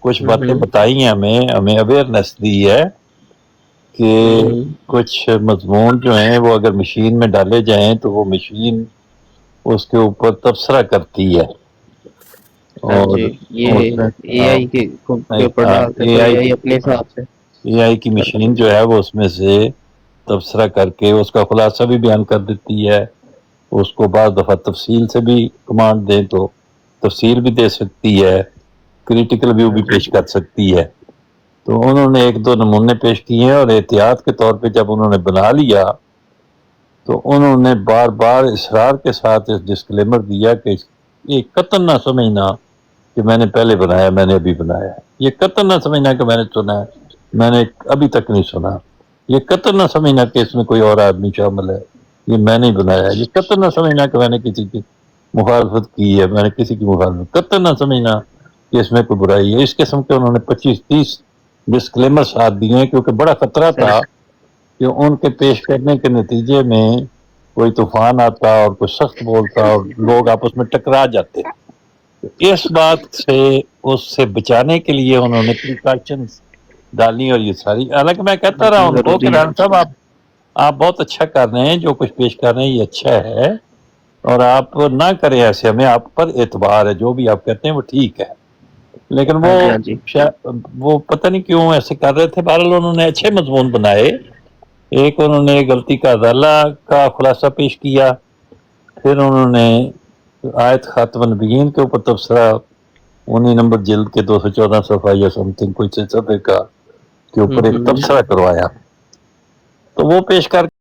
کچھ باتیں بتائی ہیں, ہمیں اویئرنیس دی ہے کہ کچھ مضمون جو ہیں وہ اگر مشین میں ڈالے جائیں تو وہ مشین اس کے اوپر تبصرہ کرتی ہے. اور اے آئی کی مشین جو ہے وہ اس میں سے تبصرہ کر کے اس کا خلاصہ بھی بیان کر دیتی ہے. اس کو بعض دفعہ تفصیل سے بھی کمانڈ دیں تو تفصیل بھی دے سکتی ہے, کریٹیکل ویو بھی پیش کر سکتی ہے. تو انہوں نے ایک دو نمونے پیش کیے ہیں, اور احتیاط کے طور پہ جب انہوں نے بنا لیا تو انہوں نے بار بار اصرار کے ساتھ اس ڈسکلیمر دیا کہ یہ قطعاً نہ سمجھنا کہ میں نے پہلے بنایا, میں نے ابھی بنایا. یہ قطعاً نہ سمجھنا کہ میں نے سنا ہے, میں نے ابھی تک نہیں سنا. یہ قطعاً نہ سمجھنا کہ اس میں کوئی اور آدمی شامل ہے, یہ میں نہیں بنایا. یہ قطعاً نہ سمجھنا کہ میں نے کسی کی مخالفت کی ہے, میں نے کسی کی مخالفت. قطعاً نہ سمجھنا کہ اس میں کوئی برائی ہے. اس قسم کے انہوں نے 25-30 ڈسکلیمر ساتھ دیے ہیں, کیونکہ بڑا خطرہ تھا کہ ان کے پیش کرنے کے نتیجے میں کوئی طوفان آتا اور کوئی سخت بولتا اور لوگ آپس میں ٹکرا جاتے. اس بات سے اس سے بچانے کے لیے انہوں نے پریکاشنز ڈالی. اور یہ ساری, حالانکہ میں کہتا رہا ان کو کہ رانا صاحب آپ بہت اچھا کر رہے ہیں, جو کچھ پیش کر رہے ہیں یہ اچھا ہے, اور آپ نہ کریں ایسے, ہمیں آپ پر اعتبار ہے, جو بھی آپ کہتے ہیں وہ ٹھیک ہے. لیکن وہ پتہ نہیں کیوں ایسے کر رہے تھے. بہرحال انہوں نے اچھے مضمون بنائے. ایک انہوں نے غلطی کا ازالہ کا خلاصہ پیش کیا, پھر انہوں نے آیت خاتم النبیین کے اوپر تبصرہ 19 نمبر جلد کے 214 صفحہ یا سم تھنگ کوئی صفحے کا کے اوپر ایک تبصرہ کروایا, تو وہ پیش کر